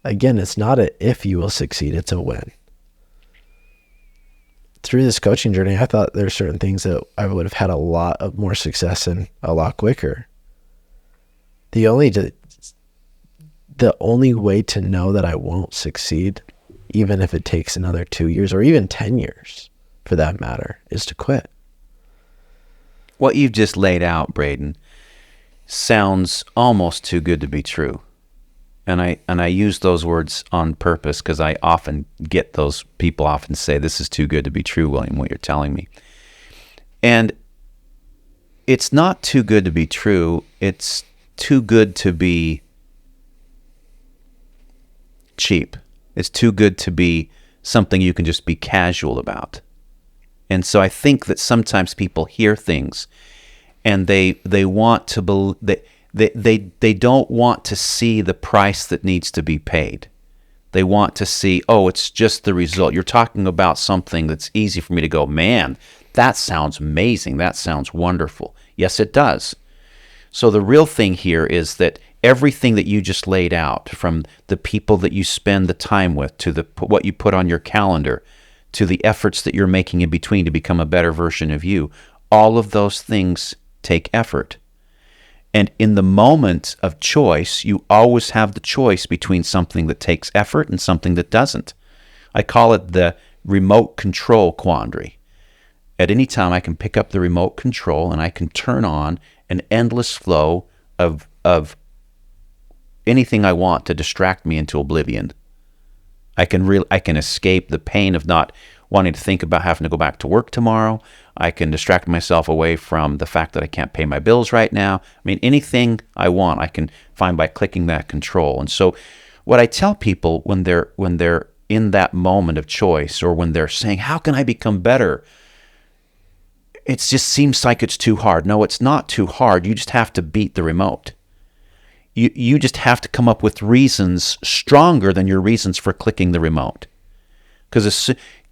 Again, it's not a if you will succeed, it's a when. Through this coaching journey, I thought there are certain things that I would have had a lot of more success in a lot quicker. The only way to know that I won't succeed, even if it takes another 2 years or even 10 years for that matter, is to quit. What you've just laid out, Braiden, sounds almost too good to be true. And I use those words on purpose because I often get those people often say, this is too good to be true, William, what you're telling me. And it's not too good to be true. It's too good to be cheap. It's too good to be something you can just be casual about. And so I think that sometimes people hear things and they want to believe that they don't want to see the price that needs to be paid. They want to see, oh, it's just the result. You're talking about something that's easy for me to go, man, that sounds amazing. That sounds wonderful. Yes, it does. So the real thing here is that everything that you just laid out, from the people that you spend the time with, to what you put on your calendar, to the efforts that you're making in between to become a better version of you, all of those things take effort. And in the moment of choice, you always have the choice between something that takes effort and something that doesn't. I call it the remote control quandary. At any time, I can pick up the remote control and I can turn on an endless flow of anything I want to distract me into oblivion. I can escape the pain of not wanting to think about having to go back to work tomorrow. I can distract myself away from the fact that I can't pay my bills right now. I mean, anything I want, I can find by clicking that control. And so what I tell people when they're in that moment of choice, or when they're saying, how can I become better? It just seems like it's too hard. No, it's not too hard. You just have to beat the remote. You just have to come up with reasons stronger than your reasons for clicking the remote. Because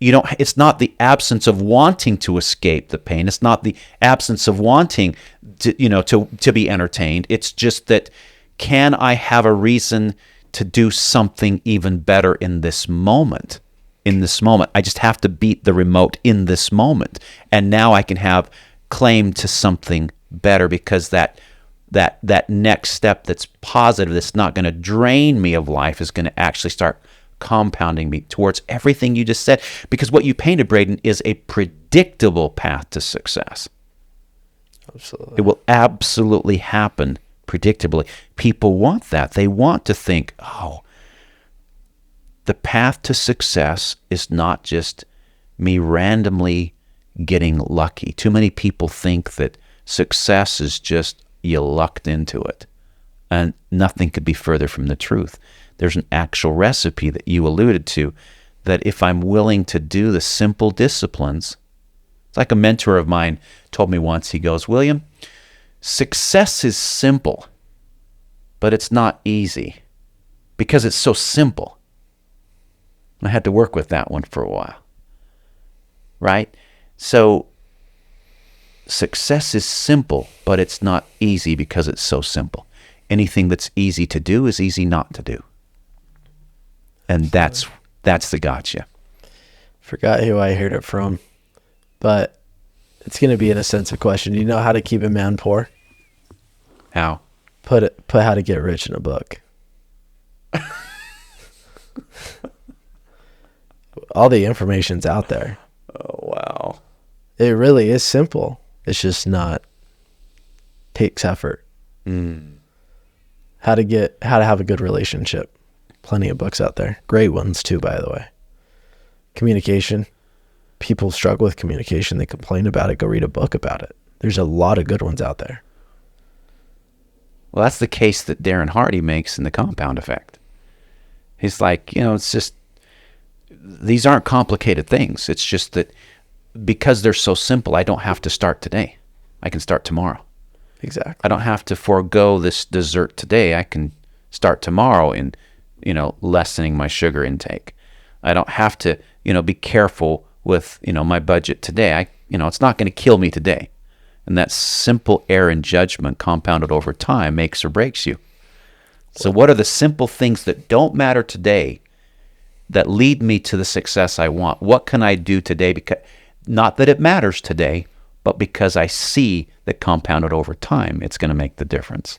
it's not the absence of wanting to escape the pain. It's not the absence of wanting to be entertained. It's just that, can I have a reason to do something even better in this moment? In this moment, I just have to beat the remote in this moment, and now I can have claim to something better, because that next step that's positive, that's not going to drain me of life, is going to actually start compounding me towards everything you just said. Because what you painted, Braiden, is a predictable path to success. Absolutely. It will absolutely happen predictably. People want that. They want to think, oh, the path to success is not just me randomly getting lucky. Too many people think that success is just you lucked into it. And nothing could be further from the truth. There's an actual recipe that you alluded to, that if I'm willing to do the simple disciplines, it's like a mentor of mine told me once. He goes, William, success is simple, but it's not easy because it's so simple. I had to work with that one for a while, right? So success is simple, but it's not easy because it's so simple. Anything that's easy to do is easy not to do. And that's the gotcha. Forgot who I heard it from, but it's going to be in a sense a question. You know how to keep a man poor? How? Put how to get rich in a book. All the information's out there. Oh, wow. It really is simple. It's just not, takes effort. How to have a good relationship. Plenty of books out there. Great ones too, by the way. Communication. People struggle with communication. They complain about it. Go read a book about it. There's a lot of good ones out there. Well, that's the case that Darren Hardy makes in The Compound Effect. He's like, it's just, these aren't complicated things. It's just that because they're so simple, I don't have to start today. I can start tomorrow. Exactly. I don't have to forego this dessert today. I can start tomorrow in, lessening my sugar intake. I don't have to, be careful with, my budget today. It's not going to kill me today. And that simple error in judgment compounded over time makes or breaks you. So what are the simple things that don't matter today that lead me to the success I want? What can I do today? Because not that it matters today, but because I see that compounded over time, it's going to make the difference.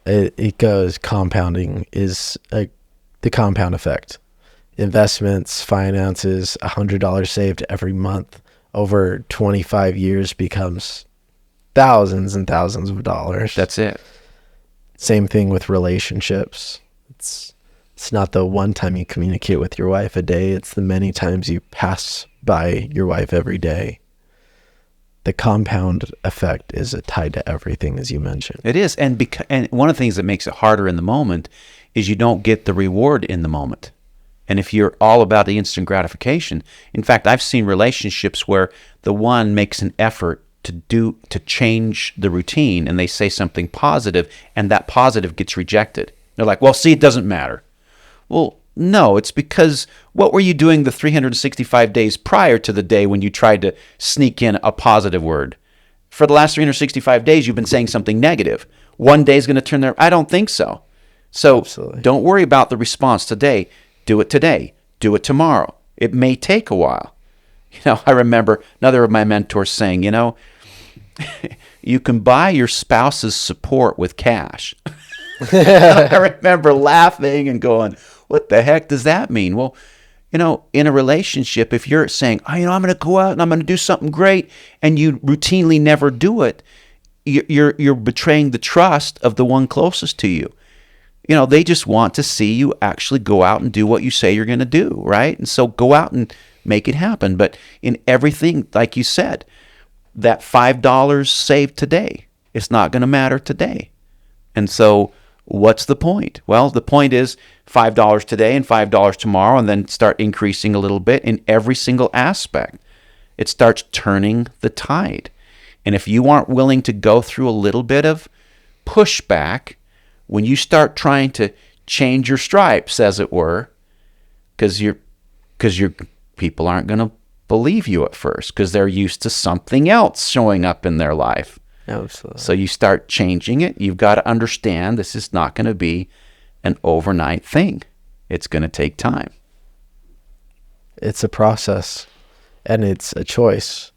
It goes, compounding is the compound effect investments, finances, $100 saved every month over 25 years becomes thousands and thousands of dollars. That's it. Same thing with relationships. It's not the one time you communicate with your wife a day. It's the many times you pass by your wife every day. The compound effect is tied to everything, as you mentioned. It is. And one of the things that makes it harder in the moment is you don't get the reward in the moment. And if you're all about the instant gratification, in fact, I've seen relationships where the one makes an effort to change the routine, and they say something positive, and that positive gets rejected. They're like, well, see, it doesn't matter. Well, no, it's because what were you doing the 365 days prior to the day when you tried to sneak in a positive word? For the last 365 days, you've been saying something negative. One day is going to turn there. I don't think so. So Absolutely. Don't worry about the response today. Do it today. Do it tomorrow. It may take a while. I remember another of my mentors saying, you can buy your spouse's support with cash. I remember laughing and going, what the heck does that mean? Well, in a relationship, if you're saying, I'm going to go out and I'm going to do something great, and you routinely never do it, you're betraying the trust of the one closest to you. They just want to see you actually go out and do what you say you're going to do, right? And so go out and make it happen. But in everything, like you said, that $5 saved today, it's not going to matter today. And so what's the point? Well, the point is $5 today and $5 tomorrow, and then start increasing a little bit in every single aspect. It starts turning the tide. And if you aren't willing to go through a little bit of pushback, when you start trying to change your stripes, as it were, because your people aren't going to believe you at first because they're used to something else showing up in their life. Absolutely. So you start changing it. You've got to understand this is not going to be an overnight thing. It's going to take time. It's a process, and it's a choice.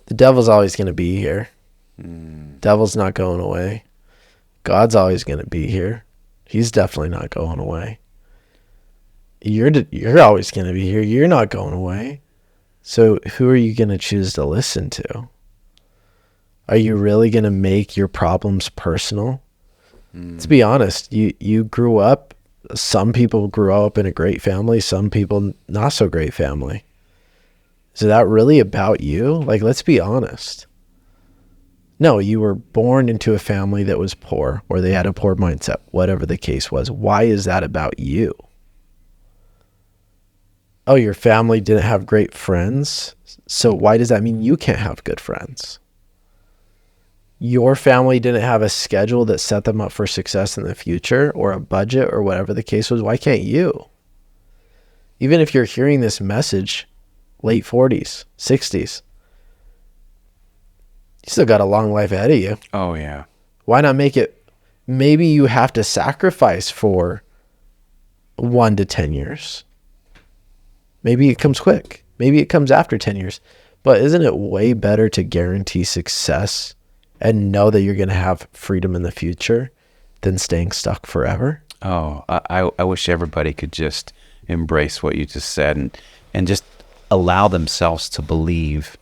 The devil's always going to be here. Devil's not going away. God's always going to be here. He's definitely not going away. You're always going to be here. You're not going away. So who are you going to choose to listen to? Are you really going to make your problems personal? To be honest, you grew up, some people grew up in a great family, some people not so great family. Is that really about you? Like, let's be honest. No, you were born into a family that was poor, or they had a poor mindset, whatever the case was. Why is that about you? Oh, your family didn't have great friends, so why does that mean you can't have good friends? Your family didn't have a schedule that set them up for success in the future, or a budget, or whatever the case was. Why can't you? Even if you're hearing this message, late 40s, 60s, you still got a long life ahead of you. Oh, yeah. Why not make it? Maybe you have to sacrifice for 1 to 10 years. Maybe it comes quick. Maybe it comes after 10 years. But isn't it way better to guarantee success and know that you're going to have freedom in the future than staying stuck forever? Oh, I wish everybody could just embrace what you just said and just allow themselves to believe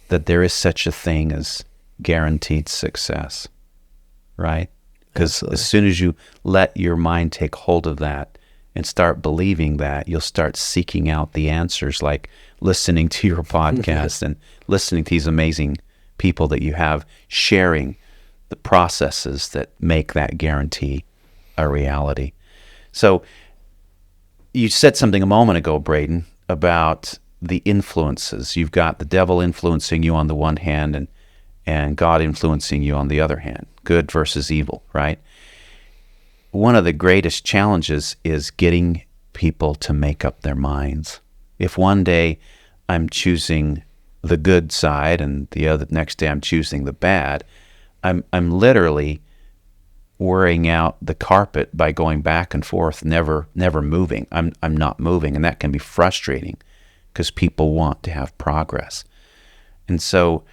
that there is such a thing as guaranteed success, right? Because as soon as you let your mind take hold of that and start believing that, you'll start seeking out the answers, like listening to your podcast and listening to these amazing people that you have sharing the processes that make that guarantee a reality. So you said something a moment ago, Braiden, about the influences. You've got the devil influencing you on the one hand and God influencing you on the other hand, good versus evil, right? One of the greatest challenges is getting people to make up their minds. If one day I'm choosing the good side and the other next day I'm choosing the bad, I'm literally wearing out the carpet by going back and forth, never moving. I'm not moving, and that can be frustrating because people want to have progress. And so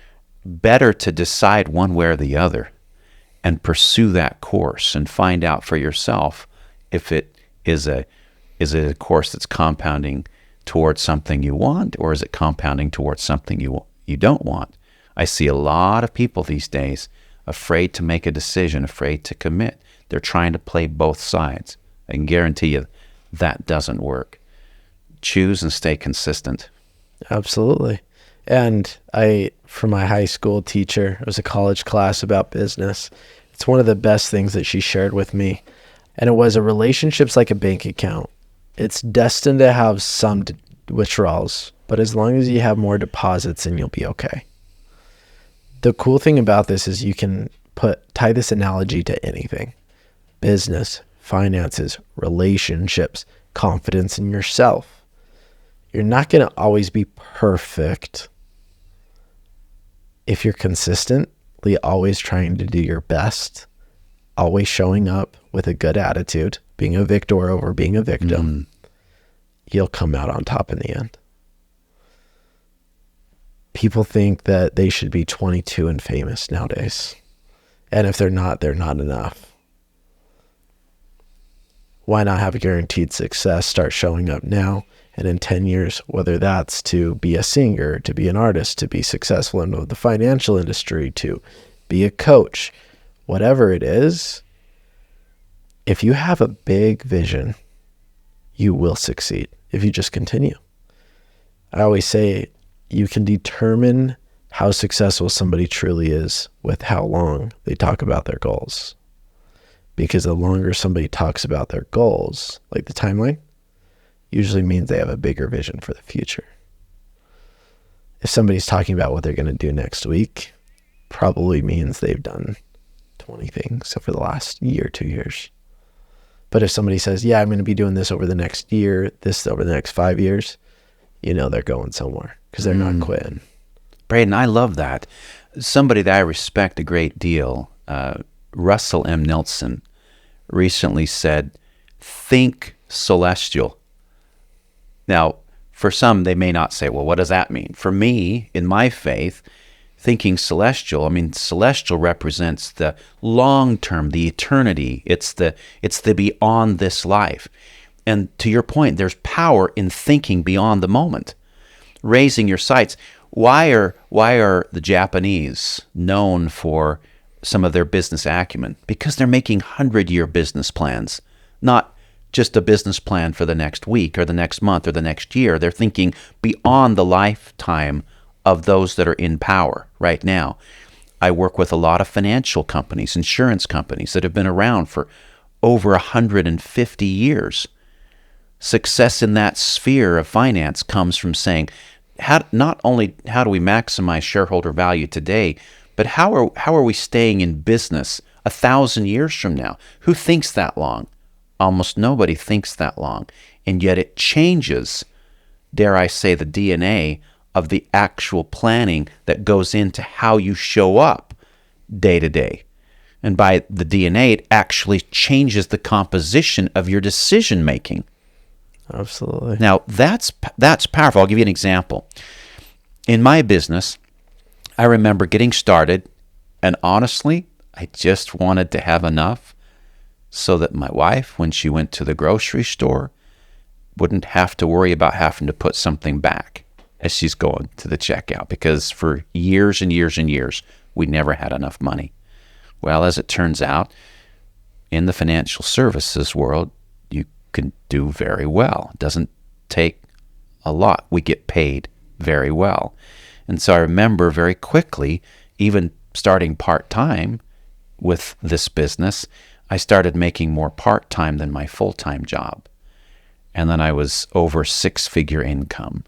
better to decide one way or the other and pursue that course and find out for yourself if it is a Is it a course that's compounding towards something you want, or is it compounding towards something you don't want? I see a lot of people these days afraid to make a decision, afraid to commit. They're trying to play both sides. I can guarantee you that doesn't work. Choose and stay consistent. Absolutely. And for my high school teacher, it was a college class about business. It's one of the best things that she shared with me. And it was a relationship's like a bank account. It's destined to have some withdrawals, but as long as you have more deposits, then you'll be okay. The cool thing about this is you can tie this analogy to anything. Business, finances, relationships, confidence in yourself. You're not going to always be perfect if you're consistently always trying to do your best, always showing up with a good attitude, being a victor over being a victim. You'll come out on top in the end. People think that they should be 22 and famous nowadays. And if they're not enough. Why not have a guaranteed success? Start showing up now. And in 10 years, whether that's to be a singer, to be an artist, to be successful in the financial industry, to be a coach, whatever it is, if you have a big vision, you will succeed if you just continue. I always say you can determine how successful somebody truly is with how long they talk about their goals. Because the longer somebody talks about their goals, like the timeline, usually means they have a bigger vision for the future. If somebody's talking about what they're going to do next week, probably means they've done 20 things over the last year, 2 years. But if somebody says, yeah, I'm going to be doing this over the next year, this over the next 5 years, they're going somewhere because they're not quitting. Braiden, I love that. Somebody that I respect a great deal, Russell M. Nelson, recently said, think celestial. Now, for some, they may not say, well, what does that mean? For me, in my faith, thinking celestial, celestial represents the long term, the eternity. It's the beyond this life. And to your point, there's power in thinking beyond the moment, raising your sights. Why are the Japanese known for some of their business acumen? Because they're making 100-year business plans, not just a business plan for the next week or the next month or the next year. They're thinking beyond the lifetime of those that are in power right now. I work with a lot of financial companies, insurance companies that have been around for over 150 years. Success in that sphere of finance comes from saying, not only how do we maximize shareholder value today, but how are we staying in business 1,000 years from now? Who thinks that long? Almost nobody thinks that long. And yet it changes, dare I say, the DNA of the actual planning that goes into how you show up day to day. And by the DNA, it actually changes the composition of your decision making. Absolutely. Now, that's powerful. I'll give you an example. In my business, I remember getting started, and honestly, I just wanted to have enough so that my wife, when she went to the grocery store, wouldn't have to worry about having to put something back as she's going to the checkout, because for years and years and years, we never had enough money. Well, as it turns out, in the financial services world, you can do very well. It doesn't take a lot. We get paid very well. And so I remember very quickly, even starting part-time with this business, I started making more part-time than my full-time job. And then I was over six-figure income.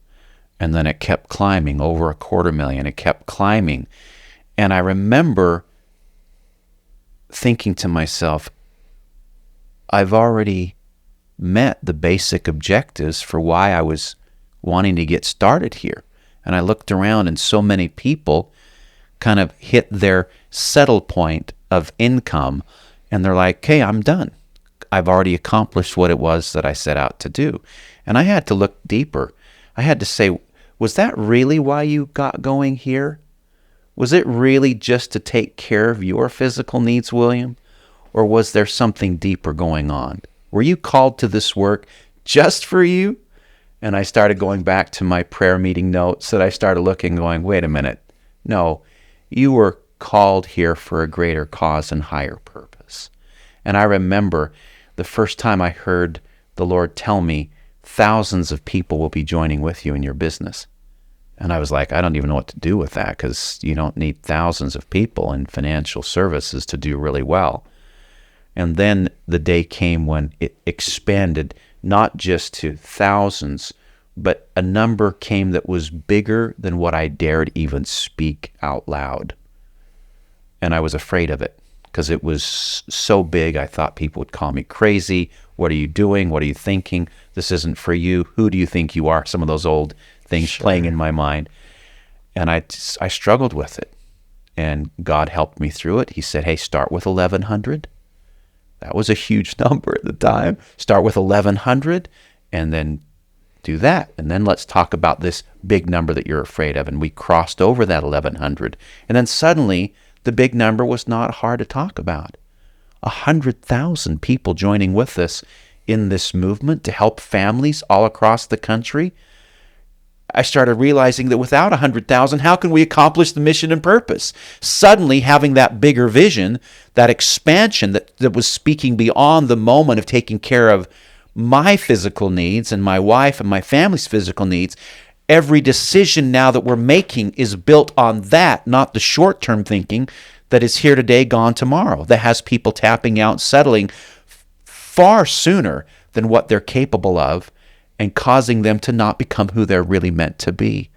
And then it kept climbing, over $250,000. It kept climbing. And I remember thinking to myself, I've already met the basic objectives for why I was wanting to get started here. And I looked around, and so many people kind of hit their settle point of income, and they're like, hey, I'm done. I've already accomplished what it was that I set out to do. And I had to look deeper. I had to say, was that really why you got going here? Was it really just to take care of your physical needs, William? Or was there something deeper going on? Were you called to this work just for you? And I started going back to my prayer meeting notes that I started looking, going, wait a minute. No, you were called here for a greater cause and higher purpose. And I remember the first time I heard the Lord tell me, thousands of people will be joining with you in your business. And I was like, I don't even know what to do with that, because you don't need thousands of people in financial services to do really well. And then the day came when it expanded, not just to thousands, but a number came that was bigger than what I dared even speak out loud. And I was afraid of it, because it was so big. I thought people would call me crazy. What are you doing? What are you thinking? This isn't for you. Who do you think you are? Some of those old things playing in my mind. And I struggled with it. And God helped me through it. He said, hey, start with 1,100. That was a huge number at the time. Start with 1,100 and then do that. And then let's talk about this big number that you're afraid of. And we crossed over that 1,100. And then suddenly the big number was not hard to talk about. 100,000 people joining with us in this movement to help families all across the country. I started realizing that without 100,000, how can we accomplish the mission and purpose? Suddenly, having that bigger vision, that expansion that was speaking beyond the moment of taking care of my physical needs and my wife and my family's physical needs, every decision now that we're making is built on that, not the short-term thinking that is here today, gone tomorrow, that has people tapping out, settling far sooner than what they're capable of, and causing them to not become who they're really meant to be.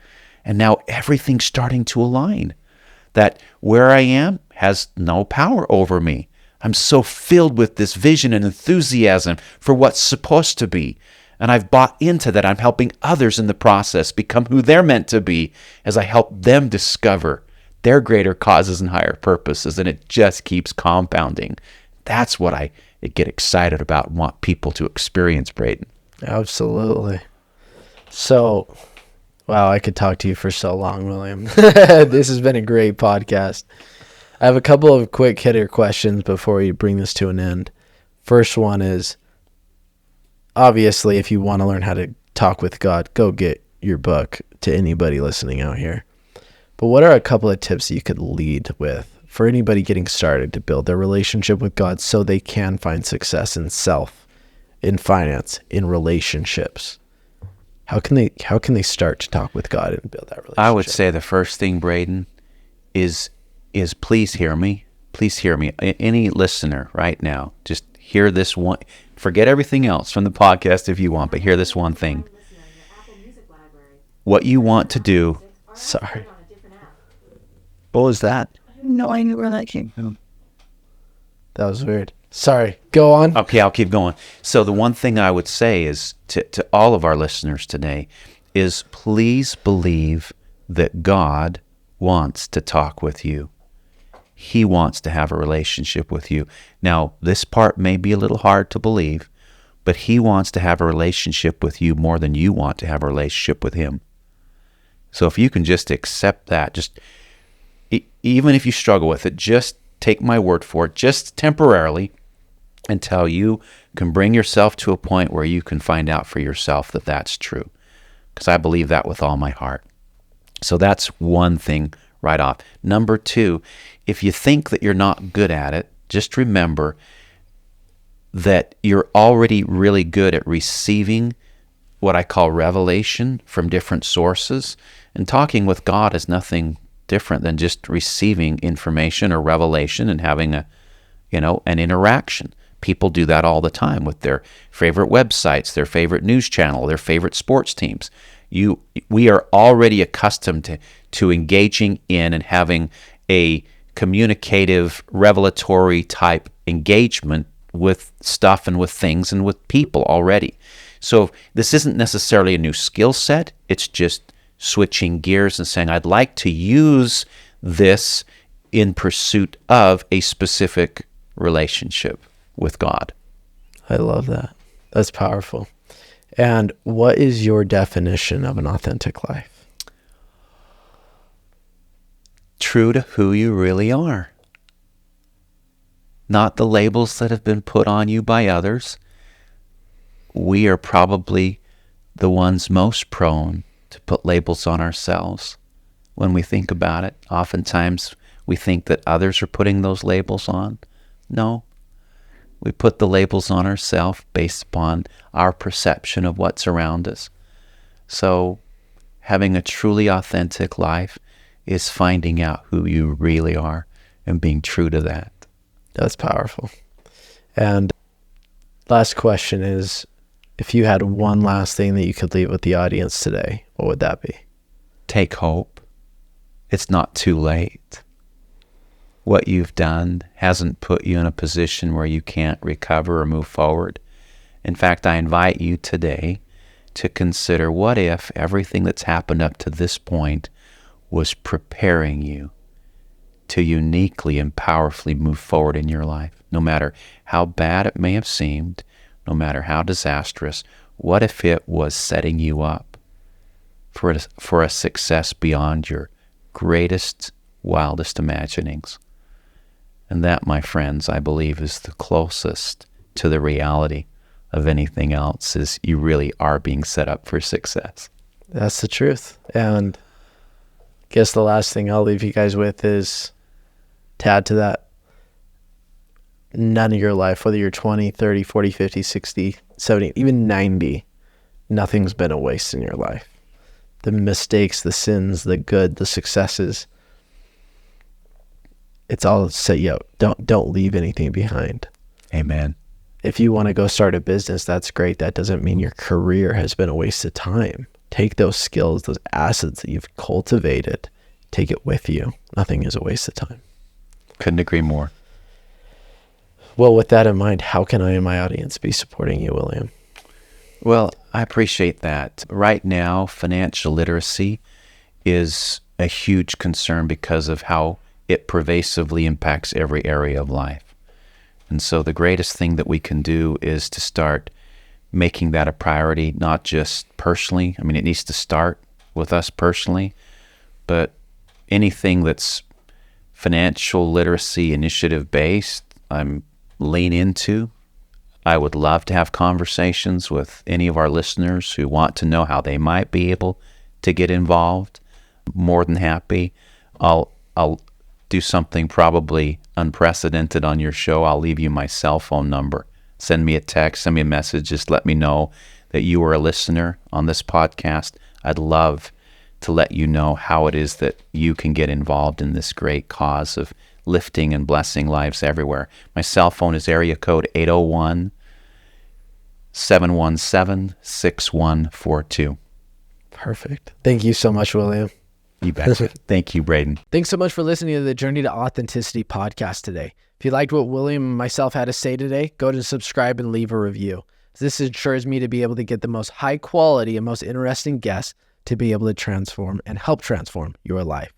And now everything's starting to align. That where I am has no power over me. I'm so filled with this vision and enthusiasm for what's supposed to be. And I've bought into that. I'm helping others in the process become who they're meant to be as I help them discover their greater causes and higher purposes. And it just keeps compounding. That's what I get excited about and want people to experience, Braiden. Absolutely. So, wow, I could talk to you for so long, William. This has been a great podcast. I have a couple of quick hitter questions before we bring this to an end. First one is, obviously, if you want to learn how to talk with God, go get your book to anybody listening out here. But what are a couple of tips you could lead with for anybody getting started to build their relationship with God so they can find success in self, in finance, in relationships? How can they start to talk with God and build that relationship? I would say the first thing, Braiden, is please hear me. Please hear me. Any listener right now, just hear this one. Forget everything else from the podcast if you want, but hear this one thing. What you want to do. Sorry. What was that? No idea where that came from. That was weird. Sorry. Go on. Okay, I'll keep going. So the one thing I would say is to all of our listeners today is please believe that God wants to talk with you. He wants to have a relationship with you. Now, this part may be a little hard to believe, but He wants to have a relationship with you more than you want to have a relationship with Him. So if you can just accept that, just even if you struggle with it, just take my word for it, just temporarily, until you can bring yourself to a point where you can find out for yourself that that's true. Because I believe that with all my heart. So that's one thing right off. Number two, if you think that you're not good at it, just remember that you're already really good at receiving what I call revelation from different sources. And talking with God is nothing different than just receiving information or revelation and having an interaction. People do that all the time with their favorite websites, their favorite news channel, their favorite sports teams. We are already accustomed to engaging in and having a communicative, revelatory type engagement with stuff and with things and with people already. So this isn't necessarily a new skill set. It's just switching gears and saying, I'd like to use this in pursuit of a specific relationship with God. I love that. That's powerful. And what is your definition of an authentic life? True to who you really are. Not the labels that have been put on you by others. we are probably the ones most prone to put labels on ourselves. When we think about it, oftentimes we think that others are putting those labels on. No, we put the labels on ourselves based upon our perception of what's around us. So having a truly authentic life is finding out who you really are and being true to that. That's powerful. And last question is, if you had one last thing that you could leave with the audience today, what would that be? Take hope. It's not too late. What you've done hasn't put you in a position where you can't recover or move forward. In fact, I invite you today to consider, what if everything that's happened up to this point was preparing you to uniquely and powerfully move forward in your life? No matter how bad it may have seemed, no matter how disastrous, what if it was setting you up for a success beyond your greatest, wildest imaginings? And that, my friends, I believe is the closest to the reality of anything else, is you really are being set up for success. That's the truth. And I guess the last thing I'll leave you guys with is to add to that, none of your life, whether you're 20, 30, 40, 50, 60, 70, even 90, nothing's been a waste in your life. The mistakes, the sins, the good, the successes, it's all set you up. Don't leave anything behind. Amen. If you want to go start a business, that's great. That doesn't mean your career has been a waste of time. Take those skills, those assets that you've cultivated, take it with you. Nothing is a waste of time. Couldn't agree more. Well, with that in mind, how can I and my audience be supporting you, William? Well, I appreciate that. Right now, financial literacy is a huge concern because of how it pervasively impacts every area of life. And so the greatest thing that we can do is to start making that a priority, not just personally. I mean, it needs to start with us personally, but anything that's financial literacy initiative based, I'm lean into. I would love to have conversations with any of our listeners who want to know how they might be able to get involved. More than happy. I'll do something probably unprecedented on your show. I'll leave you my cell phone number. Send me a text, send me a message. Just let me know that you are a listener on this podcast. I'd love to let you know how it is that you can get involved in this great cause of lifting and blessing lives everywhere. My cell phone is area code 801-717-6142. Perfect. Thank you so much, William. You bet. Thank you, Braiden. Thanks so much for listening to the Journey to Authenticity podcast today. If you liked what William and myself had to say today, go to subscribe and leave a review. This ensures me to be able to get the most high quality and most interesting guests to be able to transform and help transform your life.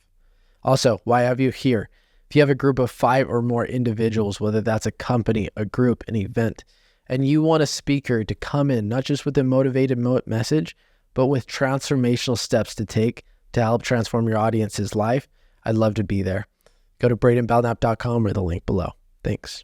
Also, why have you here? If you have a group of 5 or more individuals, whether that's a company, a group, an event, and you want a speaker to come in, not just with a motivated message, but with transformational steps to take to help transform your audience's life, I'd love to be there. Go to braidenbelnap.com or the link below. Thanks.